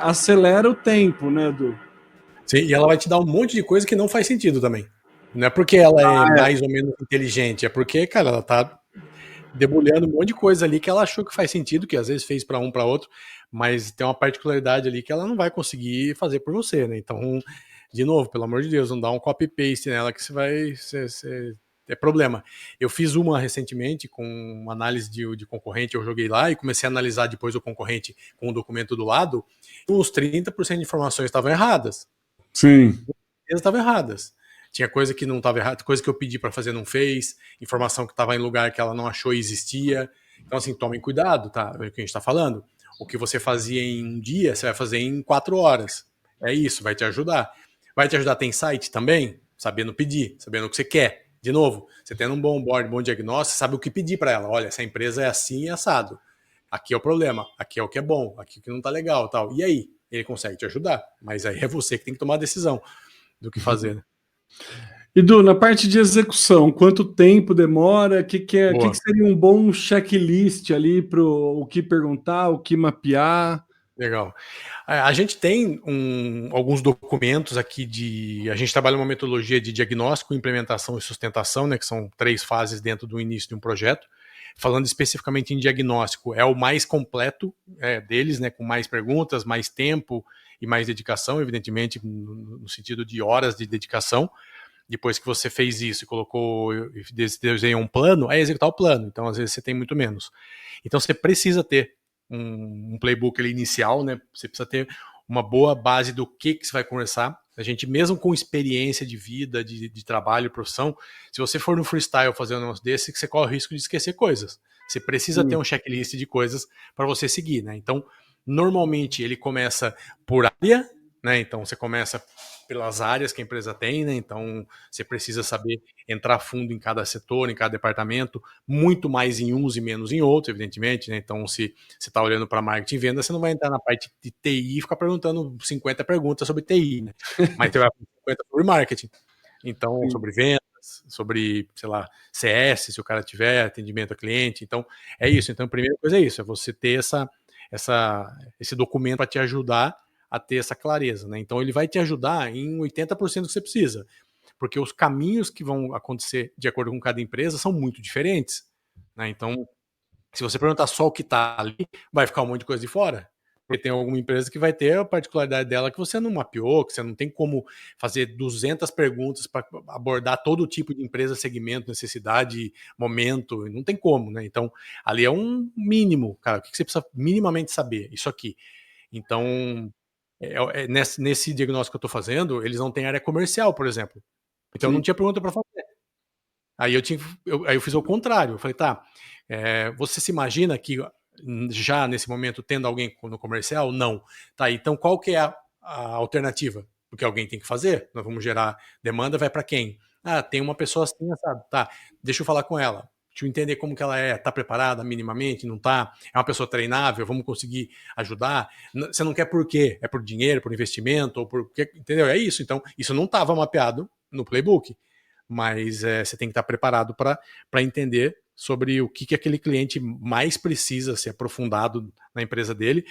acelera o tempo, né, Edu? Sim, e ela vai te dar um monte de coisa que não faz sentido também. Não é porque ela é mais ou menos inteligente, é porque, cara, ela tá debulhando um monte de coisa ali que ela achou que faz sentido, que às vezes fez para um para outro, mas tem uma particularidade ali que ela não vai conseguir fazer por você, né? Então, de novo, pelo amor de Deus, não dá um copy-paste nela que você vai. É problema. Eu fiz uma recentemente com uma análise de concorrente, eu joguei lá e comecei a analisar depois o concorrente com o documento do lado, e uns 30% de informações estavam erradas. Sim. Elas estavam erradas. Tinha coisa que não estava errada, coisa que eu pedi para fazer não fez, informação que estava em lugar que ela não achou e existia. Então, assim, tomem cuidado, tá? É o que a gente está falando. O que você fazia em um dia, você vai fazer em 4 horas. É isso, vai te ajudar. Vai te ajudar a ter insight também, sabendo pedir, sabendo o que você quer. De novo, você tendo um bom board, bom diagnóstico, você sabe o que pedir para ela. Olha, essa empresa é assim e assado. Aqui é o problema, aqui é o que é bom, aqui é o que não tá legal, tal. E aí? Ele consegue te ajudar, mas aí é você que tem que tomar a decisão do que fazer. Né? Edu, na parte de execução, quanto tempo demora? O que seria um bom checklist ali para o que perguntar, o que mapear? Legal. A gente tem alguns documentos aqui a gente trabalha uma metodologia de diagnóstico, implementação e sustentação, né, que são 3 fases dentro do início de um projeto. Falando especificamente em diagnóstico, é o mais completo deles, né, com mais perguntas, mais tempo e mais dedicação, evidentemente, no sentido de horas de dedicação. Depois que você fez isso e colocou, desenhou um plano, é executar o plano. Então, às vezes, você tem muito menos. Então, você precisa ter um playbook ali inicial, né? Você precisa ter uma boa base do que você vai conversar. A gente, mesmo com experiência de vida, de trabalho, profissão, se você for no freestyle fazer um negócio desse, você corre o risco de esquecer coisas. Você precisa ter um checklist de coisas para você seguir, né? Então, normalmente, ele começa por área, né? Então, você começa pelas áreas que a empresa tem, né? Então, você precisa saber entrar fundo em cada setor, em cada departamento, muito mais em uns e menos em outros, evidentemente, né? Então, se você está olhando para marketing e venda, você não vai entrar na parte de TI e ficar perguntando 50 perguntas sobre TI, né? Mas você vai fazer 50 sobre marketing. Então, sobre vendas, sobre, sei lá, CS, se o cara tiver atendimento a cliente. Então, é isso. Então, a primeira coisa é isso, é você ter esse documento para te ajudar a ter essa clareza, né? Então ele vai te ajudar em 80% do que você precisa, porque os caminhos que vão acontecer de acordo com cada empresa são muito diferentes, né? Então, se você perguntar só o que está ali, vai ficar um monte de coisa de fora, porque tem alguma empresa que vai ter a particularidade dela que você não mapeou, que você não tem como fazer 200 perguntas para abordar todo tipo de empresa, segmento, necessidade, momento, não tem como, né? Então, ali é um mínimo, cara, o que você precisa minimamente saber? Isso aqui. Então, nesse diagnóstico que eu estou fazendo, eles não têm área comercial, por exemplo. Então não tinha pergunta para fazer. Aí eu fiz o contrário. Eu falei, tá, você se imagina que já nesse momento tendo alguém no comercial? Não. Tá, então qual que é a alternativa? Porque alguém tem que fazer. Nós vamos gerar demanda, vai para quem? Tem uma pessoa assim, sabe? Tá, deixa eu falar com ela. Deixa eu entender como que ela é. Tá preparada minimamente? Não tá? É uma pessoa treinável? Vamos conseguir ajudar? Você não quer por quê? É por dinheiro, por investimento? Ou por quê? Entendeu? É isso. Então, isso não estava mapeado no playbook. Mas você tem que estar preparado para entender sobre o que aquele cliente mais precisa ser aprofundado na empresa dele.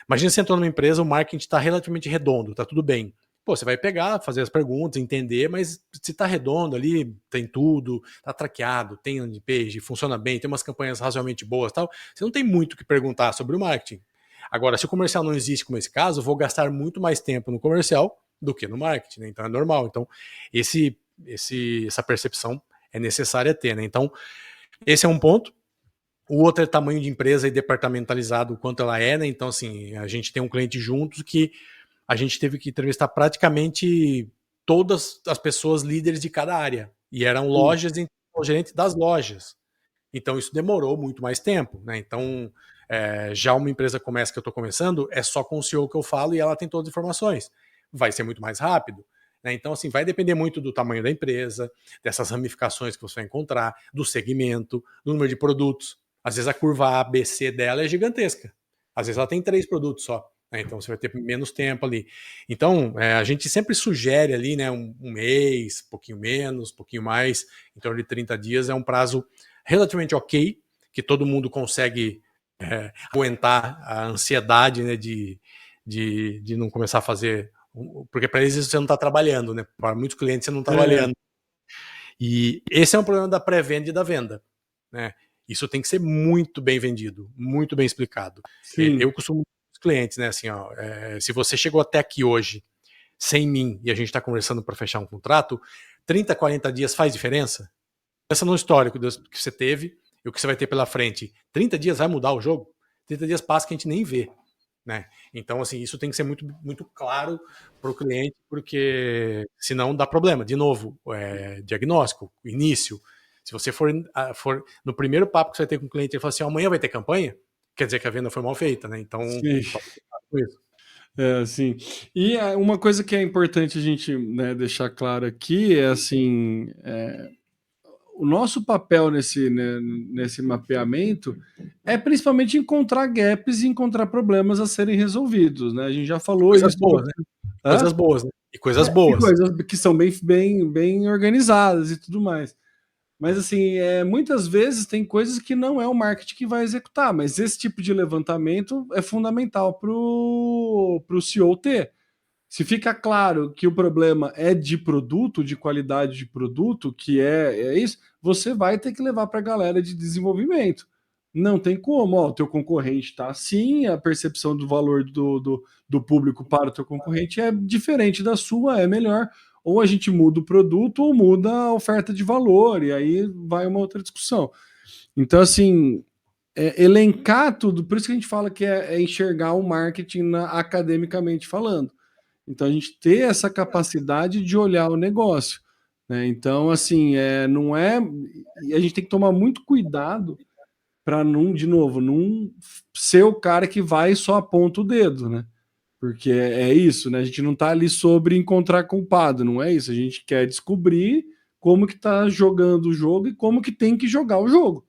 Imagina você entrou numa empresa, o marketing está relativamente redondo, está tudo bem. Pô, você vai pegar, fazer as perguntas, entender, mas se está redondo ali, tem tudo, está traqueado, tem landing page, funciona bem, tem umas campanhas razoavelmente boas, tal, você não tem muito o que perguntar sobre o marketing. Agora, se o comercial não existe como esse caso, eu vou gastar muito mais tempo no comercial do que no marketing, né? Então é normal. Então, essa percepção é necessária ter, né? Então, esse é um ponto. O outro é tamanho de empresa e departamentalizado, o quanto ela é, né? Então, assim, a gente tem um cliente juntos que a gente teve que entrevistar praticamente todas as pessoas líderes de cada área. E eram lojas, então, o gerente das lojas. Então, isso demorou muito mais tempo, né? Então, já uma empresa como essa que eu estou começando, é só com o CEO que eu falo e ela tem todas as informações. Vai ser muito mais rápido. Né? Então, assim, vai depender muito do tamanho da empresa, dessas ramificações que você vai encontrar, do segmento, do número de produtos. Às vezes a curva A, B, C dela é gigantesca. Às vezes ela tem 3 produtos só. Né? Então você vai ter menos tempo ali. Então, a gente sempre sugere ali, né, um mês, pouquinho menos, pouquinho mais, em torno de 30 dias é um prazo relativamente ok, que todo mundo consegue aguentar a ansiedade, né, de não começar a fazer, porque para eles você não está trabalhando, né? Para muitos clientes você não está trabalhando. E esse é um problema da pré-venda e da venda, né? Isso tem que ser muito bem vendido, muito bem explicado. Sim. Eu costumo os clientes, né? Assim, ó, se você chegou até aqui hoje sem mim e a gente está conversando para fechar um contrato, 30, 40 dias faz diferença? Pensa no histórico que você teve e o que você vai ter pela frente. 30 dias vai mudar o jogo? 30 dias passa que a gente nem vê. Né? Então, assim, isso tem que ser muito, muito claro para o cliente, porque senão dá problema. De novo, diagnóstico, início. Se você for no primeiro papo que você vai ter com o cliente, ele fala assim, amanhã vai ter campanha, quer dizer que a venda foi mal feita, né? Então, com isso. Sim. E uma coisa que é importante a gente, né, deixar claro aqui é assim, o nosso papel nesse mapeamento é principalmente encontrar gaps e encontrar problemas a serem resolvidos, né? A gente já falou coisas isso. Boas, né? Coisas boas, né? E coisas boas. E coisas que são bem organizadas e tudo mais. Mas, assim, muitas vezes tem coisas que não é o marketing que vai executar, mas esse tipo de levantamento é fundamental para o CEO ter. Se fica claro que o problema é de produto, de qualidade de produto, que é isso, você vai ter que levar para a galera de desenvolvimento. Não tem como, o teu concorrente está assim, a percepção do valor do público para o teu concorrente é diferente da sua, é melhor. Ou a gente muda o produto ou muda a oferta de valor, e aí vai uma outra discussão. Então, assim, elencar tudo, por isso que a gente fala que é enxergar o marketing academicamente falando. Então, a gente ter essa capacidade de olhar o negócio. Né? Então, assim, não é. E a gente tem que tomar muito cuidado para não, de novo, não ser o cara que vai e só aponta o dedo, né? Porque é isso, né? A gente não está ali sobre encontrar culpado, não é isso. A gente quer descobrir como que está jogando o jogo e como que tem que jogar o jogo.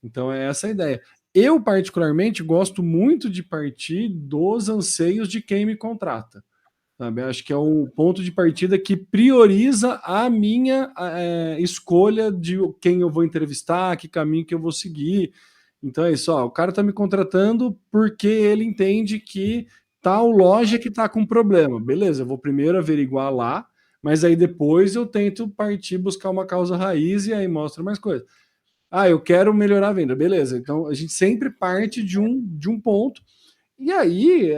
Então é essa a ideia. Eu, particularmente, gosto muito de partir dos anseios de quem me contrata. Sabe? Acho que é um ponto de partida que prioriza a minha escolha de quem eu vou entrevistar, que caminho que eu vou seguir. Então é isso, o cara está me contratando porque ele entende que tal loja que está com problema. Beleza, eu vou primeiro averiguar lá, mas aí depois eu tento partir buscar uma causa raiz e aí mostro mais coisas. Eu quero melhorar a venda. Beleza, então a gente sempre parte de um ponto. E aí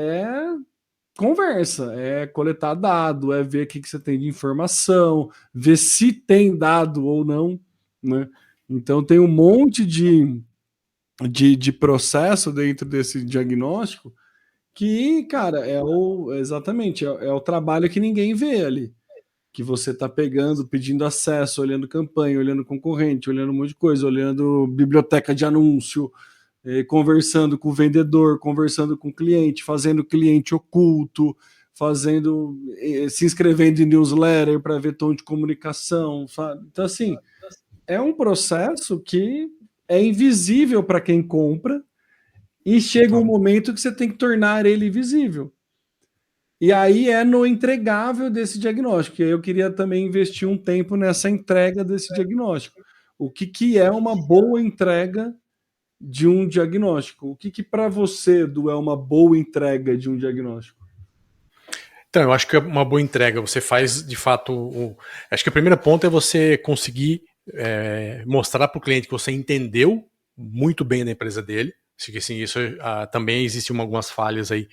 conversa, é coletar dado, é ver o que você tem de informação, ver se tem dado ou não, né? Então tem um monte de processo dentro desse diagnóstico que, cara, exatamente, é o trabalho que ninguém vê ali. Que você está pegando, pedindo acesso, olhando campanha, olhando concorrente, olhando um monte de coisa, olhando biblioteca de anúncio, conversando com o vendedor, conversando com o cliente, fazendo cliente oculto, se inscrevendo em newsletter para ver tom de comunicação, sabe? Então, assim, é um processo que é invisível para quem compra e chega um momento que você tem que tornar ele visível. E aí é no entregável desse diagnóstico. E aí eu queria também investir um tempo nessa entrega desse diagnóstico. O que é uma boa entrega de um diagnóstico? O que para você, Edu, é uma boa entrega de um diagnóstico? Então, eu acho que é uma boa entrega. Você faz, de fato, acho que o primeiro ponto é você conseguir mostrar para o cliente que você entendeu muito bem da empresa dele. Acho que assim, isso também existem algumas falhas aí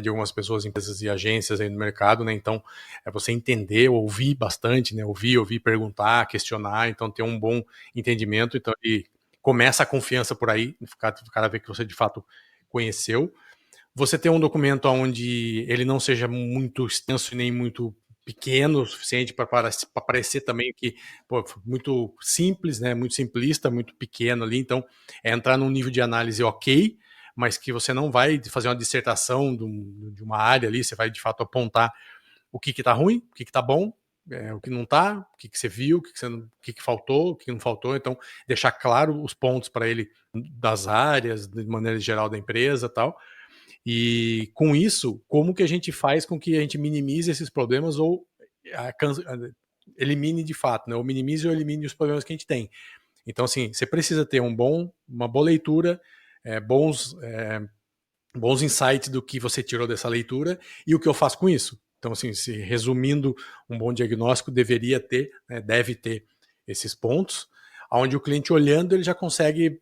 de algumas pessoas, empresas e agências aí no mercado, né? Então, é você entender, ouvir bastante, né? Ouvir, perguntar, questionar, então ter um bom entendimento. Então, e começa a confiança por aí, o cara ver que você de fato conheceu. Você ter um documento onde ele não seja muito extenso e nem muito pequeno o suficiente para parecer também que muito simples, né? Muito simplista, muito pequeno ali. Então, é entrar num nível de análise ok, mas que você não vai fazer uma dissertação de uma área ali, você vai de fato apontar o que está ruim, o que está bom, o que não está, o que você viu, o que faltou, o que não faltou. Então, deixar claro os pontos para ele das áreas, de maneira geral da empresa e tal. E com isso, como que a gente faz com que a gente minimize esses problemas ou elimine de fato, né? Ou minimize ou elimine os problemas que a gente tem. Então, assim, você precisa ter uma boa leitura, bons insights do que você tirou dessa leitura e o que eu faço com isso. Então, assim, resumindo, um bom diagnóstico deveria ter, né, deve ter esses pontos, onde o cliente olhando, ele já consegue...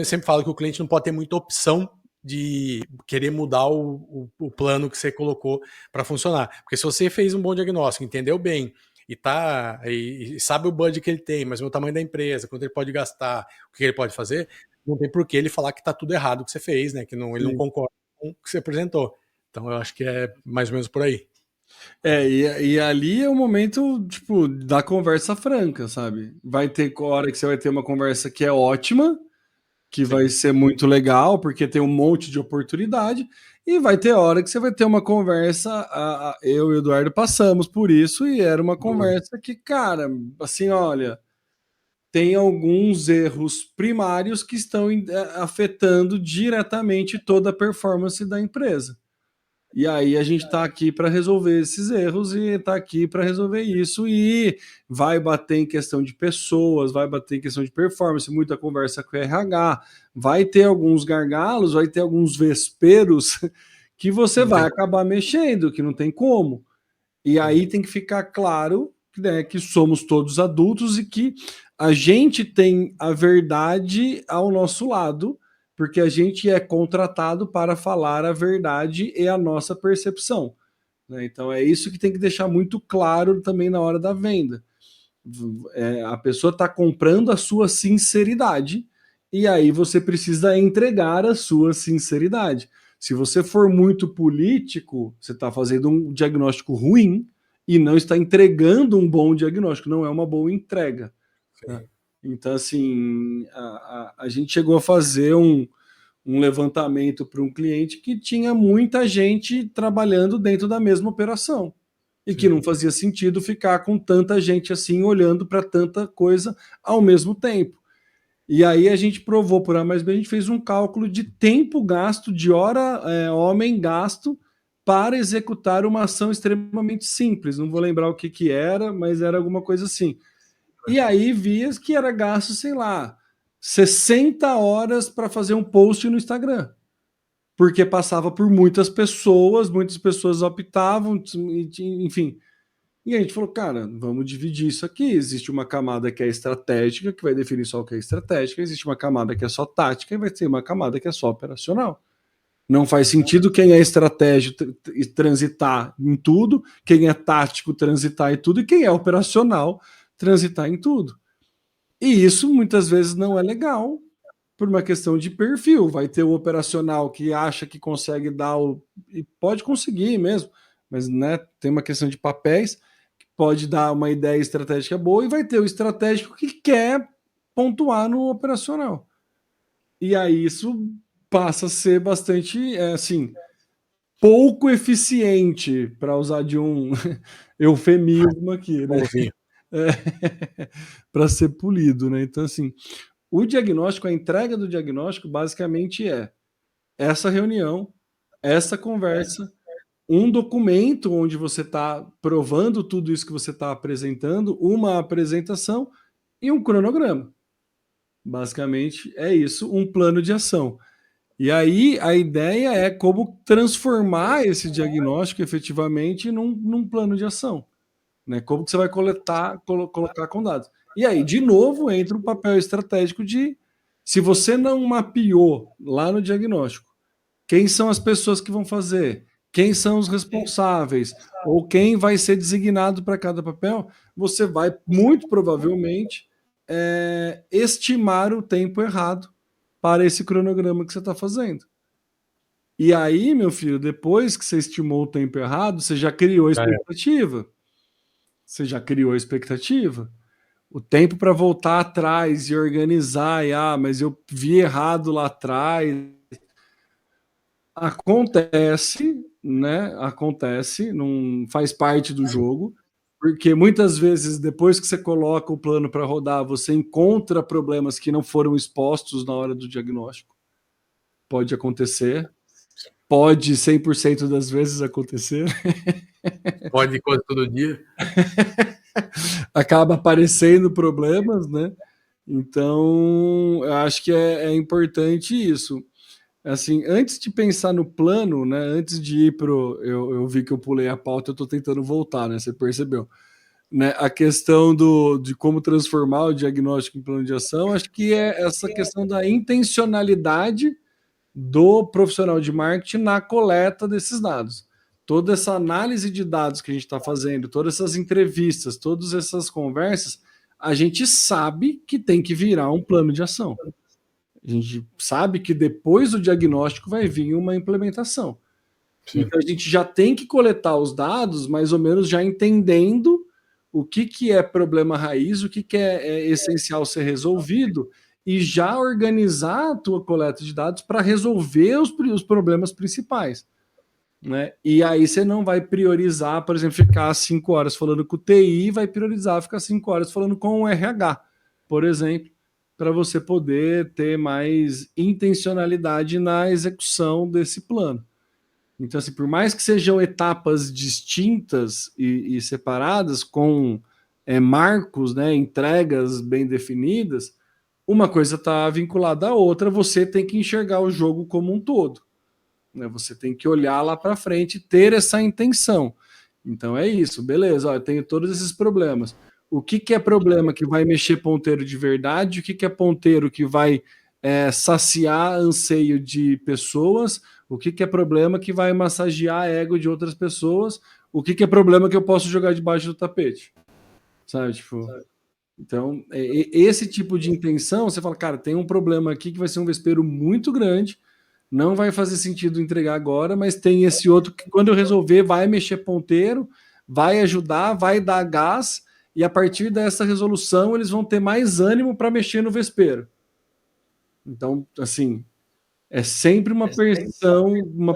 sempre falo que o cliente não pode ter muita opção de querer mudar o plano que você colocou para funcionar. Porque se você fez um bom diagnóstico, entendeu bem, e sabe o budget que ele tem, mas o tamanho da empresa, quanto ele pode gastar, o que ele pode fazer, não tem por que ele falar que está tudo errado o que você fez, né? Que ele não concorda com o que você apresentou. Então eu acho que é mais ou menos por aí. E ali é o momento, tipo, da conversa franca, sabe? Vai ter hora que você vai ter uma conversa que é ótima, que vai ser muito legal, porque tem um monte de oportunidade, e vai ter hora que você vai ter uma conversa, eu e o Eduardo passamos por isso, e era uma conversa que, cara, assim, olha, tem alguns erros primários que estão afetando diretamente toda a performance da empresa. E aí a gente está aqui para resolver esses erros e está aqui para resolver isso e vai bater em questão de pessoas, vai bater em questão de performance, muita conversa com o RH, vai ter alguns gargalos, vai ter alguns vesperos que você vai acabar mexendo, que não tem como. E aí tem que ficar claro, né, que somos todos adultos e que a gente tem a verdade ao nosso lado, porque a gente é contratado para falar a verdade e a nossa percepção, né? Então é isso que tem que deixar muito claro também na hora da venda. A pessoa está comprando a sua sinceridade e aí você precisa entregar a sua sinceridade. Se você for muito político, você está fazendo um diagnóstico ruim e não está entregando um bom diagnóstico, não é uma boa entrega, né? Então, assim, a gente chegou a fazer um levantamento para um cliente que tinha muita gente trabalhando dentro da mesma operação e que não fazia sentido ficar com tanta gente assim olhando para tanta coisa ao mesmo tempo. E aí a gente provou por A mais B, a gente fez um cálculo de tempo gasto, de hora homem gasto para executar uma ação extremamente simples. Não vou lembrar o que era, mas era alguma coisa assim. E aí via que era gasto, sei lá, 60 horas para fazer um post no Instagram. Porque passava por muitas pessoas optavam, enfim. E a gente falou, cara, vamos dividir isso aqui. Existe uma camada que é estratégica, que vai definir só o que é estratégica, existe uma camada que é só tática e vai ter uma camada que é só operacional. Não faz sentido quem é estratégico transitar em tudo, quem é tático transitar em tudo e quem é operacional transitar em tudo. E isso muitas vezes não é legal, por uma questão de perfil. Vai ter o operacional que acha que consegue dar e pode conseguir mesmo, mas né, tem uma questão de papéis, que pode dar uma ideia estratégica boa, e vai ter o estratégico que quer pontuar no operacional. E aí isso passa a ser bastante, assim, pouco eficiente, para usar de um eufemismo aqui, né? Para ser polido, né? Então, assim, o diagnóstico, a entrega do diagnóstico, basicamente é essa reunião, essa conversa, um documento onde você está provando tudo isso que você está apresentando, uma apresentação e um cronograma. Basicamente é isso, um plano de ação. E aí a ideia é como transformar esse diagnóstico efetivamente num plano de ação. Né? Como que você vai colocar com dados. E aí, de novo, entra o papel estratégico de, se você não mapeou lá no diagnóstico, quem são as pessoas que vão fazer, quem são os responsáveis, ou quem vai ser designado para cada papel, você vai, muito provavelmente, estimar o tempo errado para esse cronograma que você está fazendo. E aí, meu filho, depois que você estimou o tempo errado, você já criou a expectativa. Você já criou a expectativa. O tempo para voltar atrás e organizar, mas eu vi errado lá atrás. Acontece, né? Acontece, não faz parte do jogo, porque muitas vezes depois que você coloca o plano para rodar, você encontra problemas que não foram expostos na hora do diagnóstico. Pode acontecer. Pode 100% das vezes acontecer. Pode quase todo dia. Acaba aparecendo problemas, né? Então, eu acho que é importante isso. Assim, antes de pensar no plano, né? Antes de ir pro... Eu vi que eu pulei a pauta, eu tô tentando voltar, né? Você percebeu? Né? A questão de como transformar o diagnóstico em plano de ação, acho que é essa questão da intencionalidade do profissional de marketing na coleta desses dados. Toda essa análise de dados que a gente está fazendo, todas essas entrevistas, todas essas conversas, a gente sabe que tem que virar um plano de ação. A gente sabe que depois do diagnóstico vai vir uma implementação. Sim. Então a gente já tem que coletar os dados, mais ou menos já entendendo o que é problema raiz, o que é essencial ser resolvido, e já organizar a tua coleta de dados para resolver os problemas principais. Né? E aí você não vai priorizar, por exemplo, ficar 5 horas falando com o TI, vai priorizar ficar 5 horas falando com o RH, por exemplo, para você poder ter mais intencionalidade na execução desse plano. Então, assim, por mais que sejam etapas distintas e separadas, com marcos, né, entregas bem definidas, uma coisa está vinculada à outra, você tem que enxergar o jogo como um todo. Né? Você tem que olhar lá para frente e ter essa intenção. Então é isso, beleza, ó, eu tenho todos esses problemas. O que é problema que vai mexer ponteiro de verdade? O que é ponteiro que vai saciar anseio de pessoas? O que é problema que vai massagear ego de outras pessoas? O que é problema que eu posso jogar debaixo do tapete? Sabe, tipo... Então, esse tipo de intenção, você fala, cara, tem um problema aqui que vai ser um vespeiro muito grande, não vai fazer sentido entregar agora, mas tem esse outro que, quando eu resolver, vai mexer ponteiro, vai ajudar, vai dar gás, e a partir dessa resolução eles vão ter mais ânimo para mexer no vespeiro. Então, assim, é sempre uma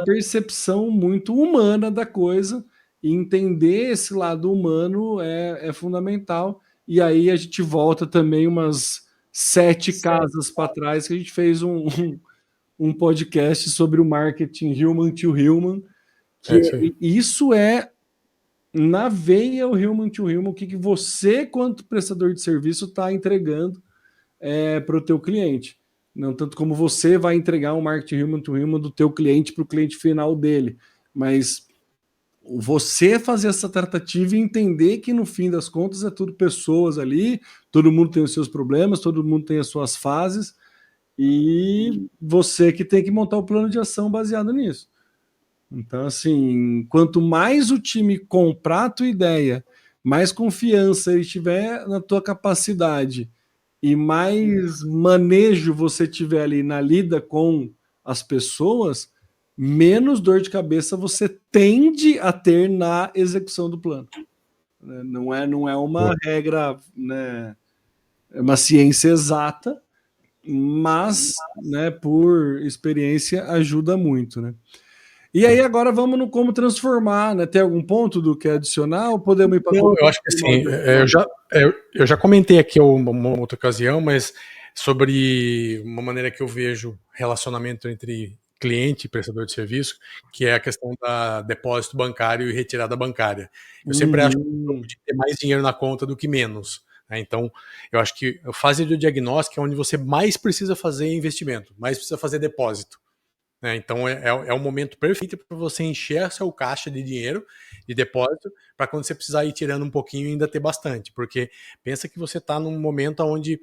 percepção muito humana da coisa, e entender esse lado humano é fundamental. E aí a gente volta também umas 7 casas para trás, que a gente fez um podcast sobre o marketing human to human, que isso é na veia o human to human, o que você, quanto prestador de serviço, está entregando para o teu cliente. Não tanto como você vai entregar um marketing human to human do teu cliente para o cliente final dele, mas você fazer essa tratativa e entender que no fim das contas é tudo pessoas ali, todo mundo tem os seus problemas, todo mundo tem as suas fases, e você que tem que montar o plano de ação baseado nisso. Então, assim, quanto mais o time comprar a tua ideia, mais confiança ele tiver na tua capacidade e mais manejo você tiver ali na lida com as pessoas, menos dor de cabeça você tende a ter na execução do plano. Não é uma regra, né, é uma ciência exata, mas, né, por experiência ajuda muito, né? E aí agora vamos no como transformar, né? Tem algum ponto do que adicionar ou podemos ir para Não, eu acho que assim, eu já comentei aqui uma outra ocasião, mas sobre uma maneira que eu vejo relacionamento entre cliente e prestador de serviço, que é a questão da depósito bancário e retirada bancária. Eu sempre acho que ter mais dinheiro na conta do que menos. Né? Então, eu acho que a fase do diagnóstico é onde você mais precisa fazer investimento, mais precisa fazer depósito. Né? Então é o momento perfeito para você encher seu caixa de dinheiro, de depósito, para quando você precisar ir tirando um pouquinho ainda ter bastante. Porque pensa que você está num momento onde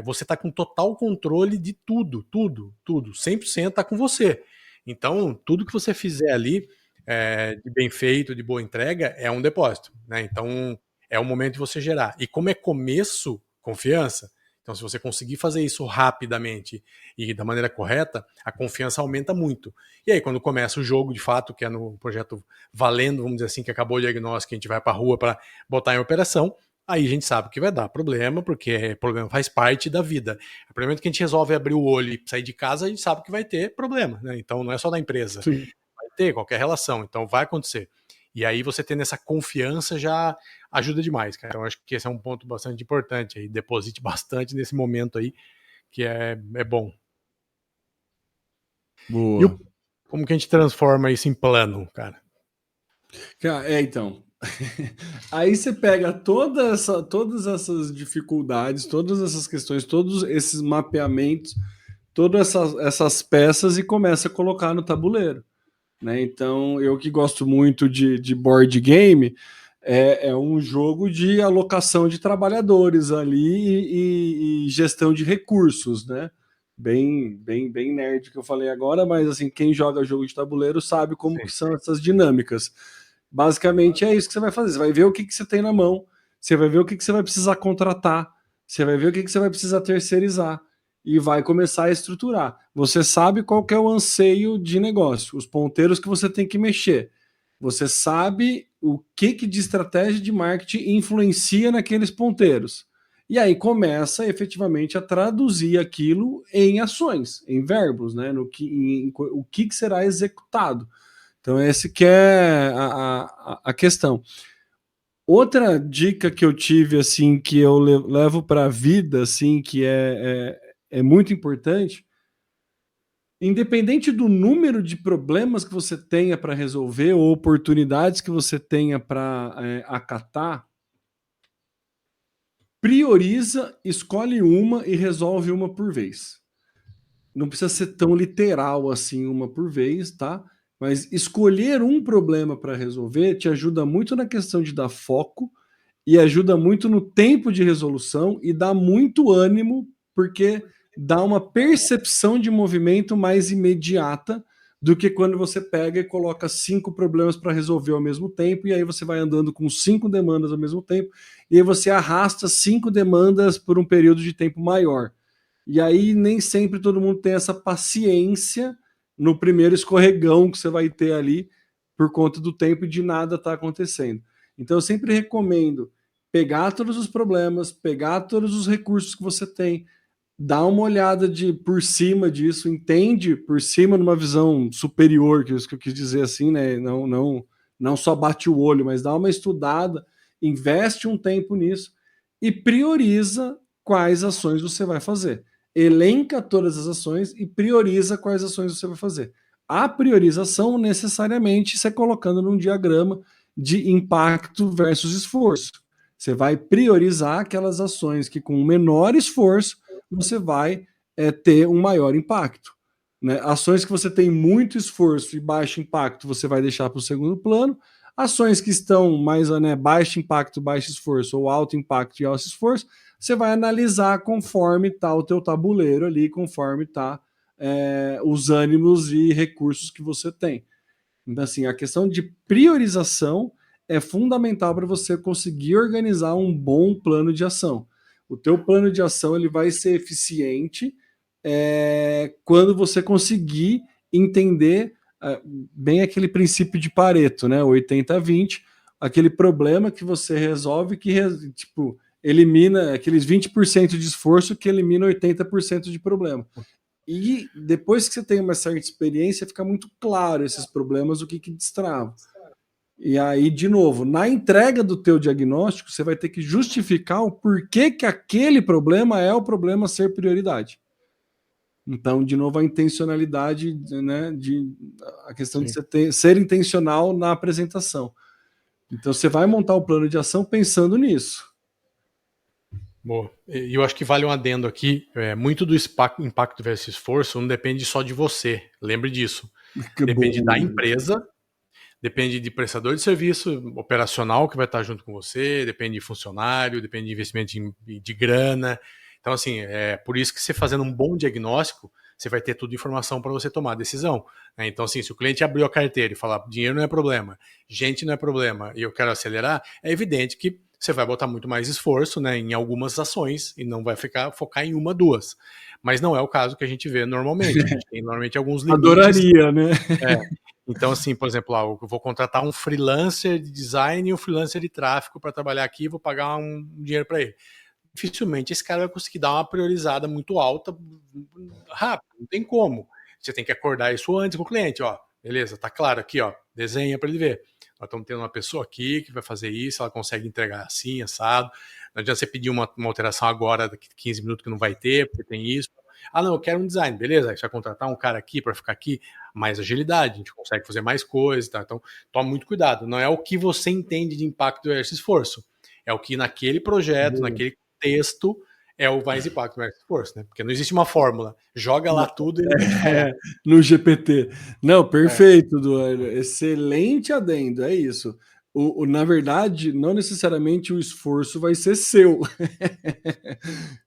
você está com total controle de tudo, 100% está com você. Então, tudo que você fizer ali, de bem feito, de boa entrega, é um depósito. Né? Então, é o momento de você gerar. E como é começo, confiança. Então, se você conseguir fazer isso rapidamente e da maneira correta, a confiança aumenta muito. E aí, quando começa o jogo, de fato, que é no projeto valendo, vamos dizer assim, que acabou o diagnóstico, a gente vai para a rua para botar em operação, aí a gente sabe que vai dar problema, porque problema faz parte da vida. A partir do momento que a gente resolve abrir o olho e sair de casa, a gente sabe que vai ter problema. Né? Então, não é só da empresa. Sim. Vai ter qualquer relação, então vai acontecer. E aí você tendo essa confiança já ajuda demais, cara. Eu acho que esse é um ponto bastante importante aí. Deposite bastante nesse momento aí, que é bom. Boa. Como que a gente transforma isso em plano, cara? Então. Aí você pega todas essas dificuldades, todas essas questões, todos esses mapeamentos, todas essas peças e começa a colocar no tabuleiro. Né? Então, eu que gosto muito de board game, é um jogo de alocação de trabalhadores ali e gestão de recursos, né? Bem nerd que eu falei agora, mas assim, quem joga jogo de tabuleiro sabe como que são essas dinâmicas. Basicamente é isso que você vai fazer. Você vai ver o que você tem na mão, você vai ver o que você vai precisar contratar, você vai ver o que você vai precisar terceirizar e vai começar a estruturar. Você sabe qual que é o anseio de negócio, os ponteiros que você tem que mexer. Você sabe o que de estratégia de marketing influencia naqueles ponteiros. E aí começa efetivamente a traduzir aquilo em ações, em verbos, né? O que será executado. Então, esse que é a questão. Outra dica que eu tive, assim, que eu levo para a vida, assim, que é muito importante, independente do número de problemas que você tenha para resolver ou oportunidades que você tenha para acatar, prioriza, escolhe uma e resolve uma por vez. Não precisa ser tão literal assim, uma por vez, tá? Mas escolher um problema para resolver te ajuda muito na questão de dar foco e ajuda muito no tempo de resolução e dá muito ânimo, porque dá uma percepção de movimento mais imediata do que quando você pega e coloca 5 problemas para resolver ao mesmo tempo, e aí você vai andando com 5 demandas ao mesmo tempo, e aí você arrasta 5 demandas por um período de tempo maior. E aí nem sempre todo mundo tem essa paciência no primeiro escorregão que você vai ter ali por conta do tempo e de nada tá acontecendo. Então eu sempre recomendo pegar todos os problemas, pegar todos os recursos que você tem, dar uma olhada por cima disso, entende por cima numa visão superior, que é isso que eu quis dizer assim, né? Não só bate o olho, mas dá uma estudada, investe um tempo nisso e prioriza quais ações você vai fazer. Elenca todas as ações e prioriza quais ações você vai fazer. A priorização necessariamente você colocando num diagrama de impacto versus esforço. Você vai priorizar aquelas ações que com menor esforço você vai ter um maior impacto. Né? Ações que você tem muito esforço e baixo impacto, você vai deixar para o segundo plano. Ações que estão mais baixo impacto, baixo esforço, ou alto impacto e alto esforço, você vai analisar conforme está o teu tabuleiro ali, conforme está os ânimos e recursos que você tem. Então, assim, a questão de priorização é fundamental para você conseguir organizar um bom plano de ação. O teu plano de ação ele vai ser eficiente quando você conseguir entender bem aquele princípio de Pareto, né? 80-20, aquele problema que você resolve que tipo, elimina aqueles 20% de esforço que elimina 80% de problema. E depois que você tem uma certa experiência, fica muito claro esses problemas, o que destrava. E aí, de novo, na entrega do teu diagnóstico, você vai ter que justificar o porquê que aquele problema é o problema ser prioridade. Então, de novo, a intencionalidade, né, a questão de você ser intencional na apresentação. Então, você vai montar o plano de ação pensando nisso. Boa. E eu acho que vale um adendo aqui. Muito do impacto versus esforço não depende só de você. Lembre disso. Depende da empresa, depende de prestador de serviço operacional que vai estar junto com você, depende de funcionário, depende de investimento de grana. Então, assim, por isso que você fazendo um bom diagnóstico, você vai ter toda a informação para você tomar a decisão. Né? Então, assim, se o cliente abriu a carteira e falar dinheiro não é problema, gente não é problema, e eu quero acelerar, é evidente que você vai botar muito mais esforço, né, em algumas ações e não vai focar em uma, duas. Mas não é o caso que a gente vê normalmente. A gente tem normalmente alguns limites. Adoraria, né? Então, assim, por exemplo, eu vou contratar um freelancer de design e um freelancer de tráfego para trabalhar aqui, vou pagar um dinheiro para ele. Dificilmente esse cara vai conseguir dar uma priorizada muito alta rápido, não tem como. Você tem que acordar isso antes com o cliente, ó, beleza, tá claro aqui, ó, desenha para ele ver. Nós estamos tendo uma pessoa aqui que vai fazer isso, ela consegue entregar assim, assado. Não adianta você pedir uma alteração agora, daqui 15 minutos que não vai ter, porque tem isso. Ah, não, eu quero um design, beleza, você vai contratar um cara aqui para ficar aqui, mais agilidade, a gente consegue fazer mais coisas, tá? Então, toma muito cuidado. Não é o que você entende de impacto versus esforço, é o que naquele projeto, naquele texto é o mais impacto versus esforço, né? Porque não existe uma fórmula. Joga lá tudo e no GPT. Não, perfeito, Eduardo. Excelente adendo, é isso. Na verdade, não necessariamente o esforço vai ser seu.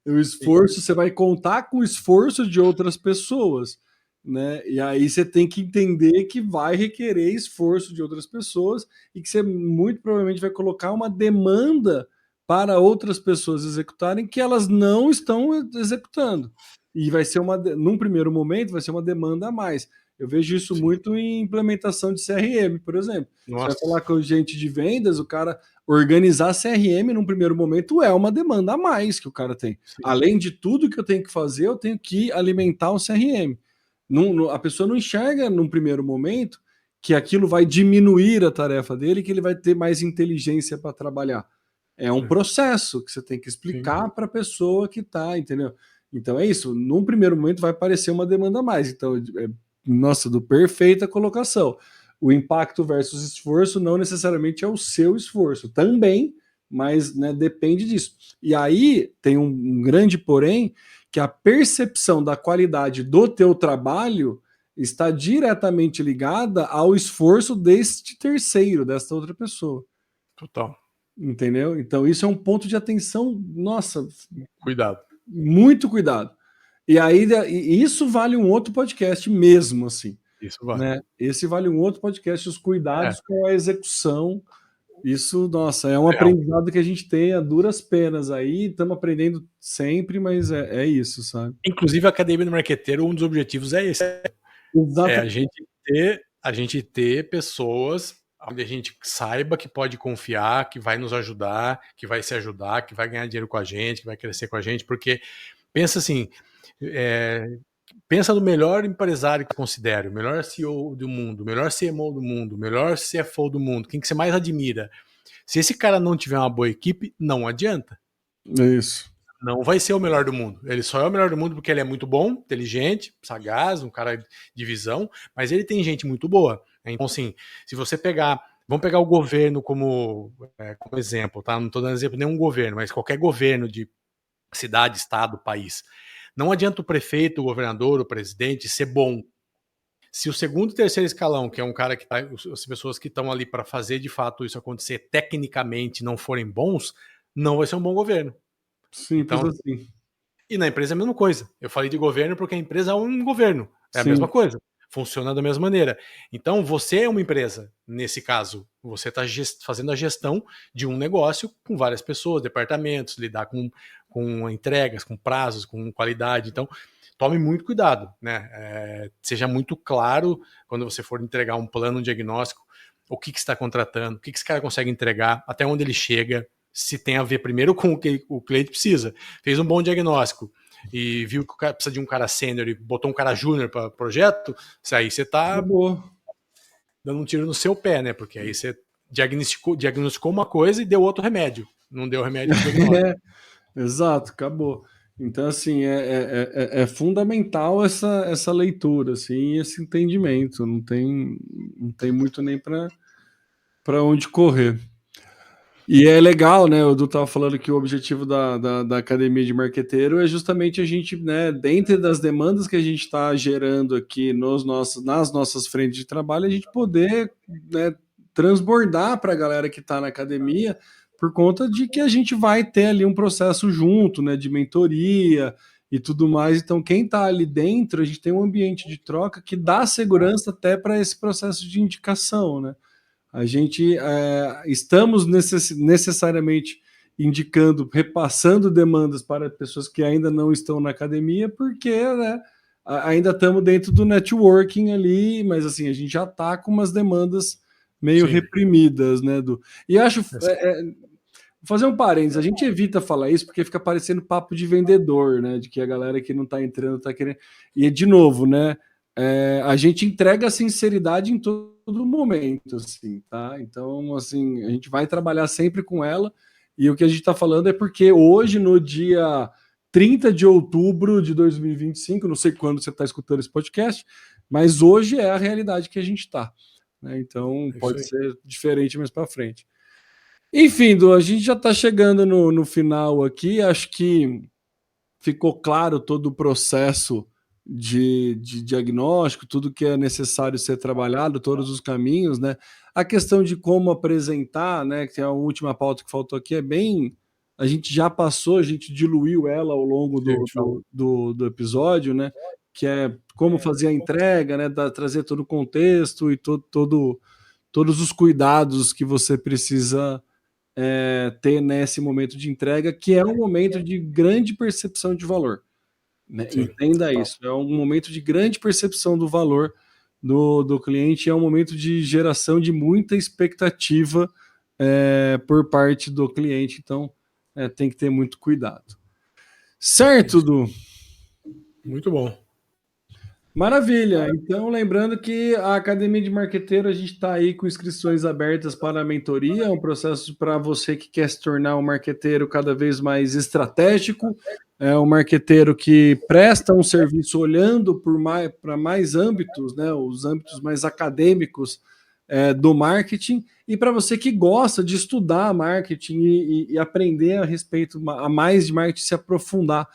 O esforço, você vai contar com o esforço de outras pessoas, né? E aí você tem que entender que vai requerer esforço de outras pessoas e que você muito provavelmente vai colocar uma demanda para outras pessoas executarem que elas não estão executando. E vai ser num primeiro momento, vai ser uma demanda a mais. Eu vejo isso muito em implementação de CRM, por exemplo. Nossa. Você vai falar com gente de vendas, o cara organizar CRM num primeiro momento é uma demanda a mais que o cara tem. Sim. Além de tudo que eu tenho que fazer, eu tenho que alimentar o CRM. A pessoa não enxerga num primeiro momento que aquilo vai diminuir a tarefa dele, que ele vai ter mais inteligência para trabalhar. É um processo que você tem que explicar para a pessoa que está, entendeu? Então é isso. Num primeiro momento vai parecer uma demanda a mais. Então, nossa, perfeita colocação. O impacto versus esforço não necessariamente é o seu esforço. Também, mas né, depende disso. E aí tem um grande porém, que a percepção da qualidade do teu trabalho está diretamente ligada ao esforço deste terceiro, desta outra pessoa. Total. Entendeu? Então, isso é um ponto de atenção, nossa. Cuidado. Muito cuidado. E aí, isso vale um outro podcast mesmo, assim. Isso vale. Né? Esse vale um outro podcast, os cuidados com a execução. Isso, nossa, é um aprendizado que a gente tem a duras penas aí, estamos aprendendo sempre, mas é isso, sabe? Inclusive, a Academia do Marqueteiro, um dos objetivos é esse. Exatamente. A gente ter pessoas onde a gente saiba que pode confiar, que vai nos ajudar, que vai se ajudar, que vai ganhar dinheiro com a gente, que vai crescer com a gente, porque pensa assim, pensa no melhor empresário que considere, o melhor CEO do mundo, o melhor CMO do mundo, o melhor CFO do mundo, quem que você mais admira. Se esse cara não tiver uma boa equipe, não adianta. É isso. Não vai ser o melhor do mundo. Ele só é o melhor do mundo porque ele é muito bom, inteligente, sagaz, um cara de visão, mas ele tem gente muito boa. Então, assim, se você vamos pegar o governo como exemplo, tá? Não estou dando exemplo de nenhum governo, mas qualquer governo de cidade, estado, país. Não adianta o prefeito, o governador, o presidente ser bom. Se o segundo e terceiro escalão, que é um cara que as pessoas que estão ali para fazer de fato isso acontecer tecnicamente não forem bons, não vai ser um bom governo. Simples então, assim. E na empresa é a mesma coisa. Eu falei de governo porque a empresa é um governo. É a mesma coisa. Funciona da mesma maneira. Então, você é uma empresa. Nesse caso, você está fazendo a gestão de um negócio com várias pessoas, departamentos, lidar com com entregas, com prazos, com qualidade. Então, tome muito cuidado, né? Seja muito claro quando você for entregar um plano, um diagnóstico, o que você está contratando, o que esse cara consegue entregar, até onde ele chega, se tem a ver primeiro com o que o cliente precisa. Fez um bom diagnóstico e viu que o cara precisa de um cara sênior e botou um cara júnior para o projeto, aí você está dando um tiro no seu pé, né? Porque aí você diagnosticou uma coisa e deu outro remédio. Não deu remédio pro diagnóstico. Exato, acabou. Então, assim, é fundamental essa leitura, assim, esse entendimento. Não tem muito nem para onde correr. E é legal, né? O Edu estava falando que o objetivo da academia de marqueteiro é justamente a gente, né, dentro das demandas que a gente está gerando aqui nas nossas frentes de trabalho, a gente poder, né, transbordar para a galera que está na academia, por conta de que a gente vai ter ali um processo junto, né, de mentoria e tudo mais. Então, quem está ali dentro, a gente tem um ambiente de troca que dá segurança até para esse processo de indicação, né? A gente estamos necessariamente indicando, repassando demandas para pessoas que ainda não estão na academia, porque, né, ainda estamos dentro do networking ali, mas assim, a gente já está com umas demandas meio reprimidas, né, E acho, vou fazer um parênteses, a gente evita falar isso porque fica parecendo papo de vendedor, né, de que a galera que não está entrando está querendo... E, de novo, né, a gente entrega a sinceridade em todo momento, assim, tá? Então, assim, a gente vai trabalhar sempre com ela, e o que a gente está falando é porque hoje, no dia 30 de outubro de 2025, não sei quando você está escutando esse podcast, mas hoje é a realidade que a gente está, né? Então, pode ser diferente mais para frente. Enfim, Du, a gente já está chegando no final aqui, acho que ficou claro todo o processo de diagnóstico, tudo que é necessário ser trabalhado, todos os caminhos, né? A questão de como apresentar, né? Que é a última pauta que faltou aqui, é bem. A gente já passou, a gente diluiu ela ao longo do episódio, né? Que é como fazer a entrega, né? Trazer todo o contexto e todos os cuidados que você precisa ter nesse momento de entrega, que é um momento de grande percepção de valor. Né? Entenda isso, é um momento de grande percepção do valor do cliente, é um momento de geração de muita expectativa por parte do cliente, então tem que ter muito cuidado. Certo, Du? Muito bom. Maravilha, então lembrando que a Academia de Marqueteiro, a gente está aí com inscrições abertas para a mentoria, um processo para você que quer se tornar um marqueteiro cada vez mais estratégico, um marqueteiro que presta um serviço olhando para mais âmbitos, né, os âmbitos mais acadêmicos do marketing, e para você que gosta de estudar marketing e aprender a respeito a mais de marketing, se aprofundar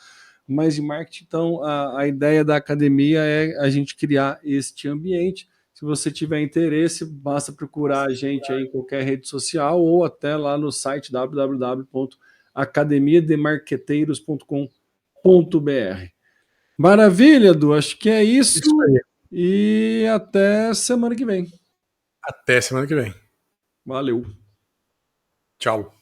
mais de marketing. Então, a ideia da academia é a gente criar este ambiente. Se você tiver interesse, basta procurar a gente aí em qualquer rede social ou até lá no site www.academiademarqueteiros.com.br. Maravilha, Du, acho que é isso. Aí. E até semana que vem. Até semana que vem. Valeu. Tchau.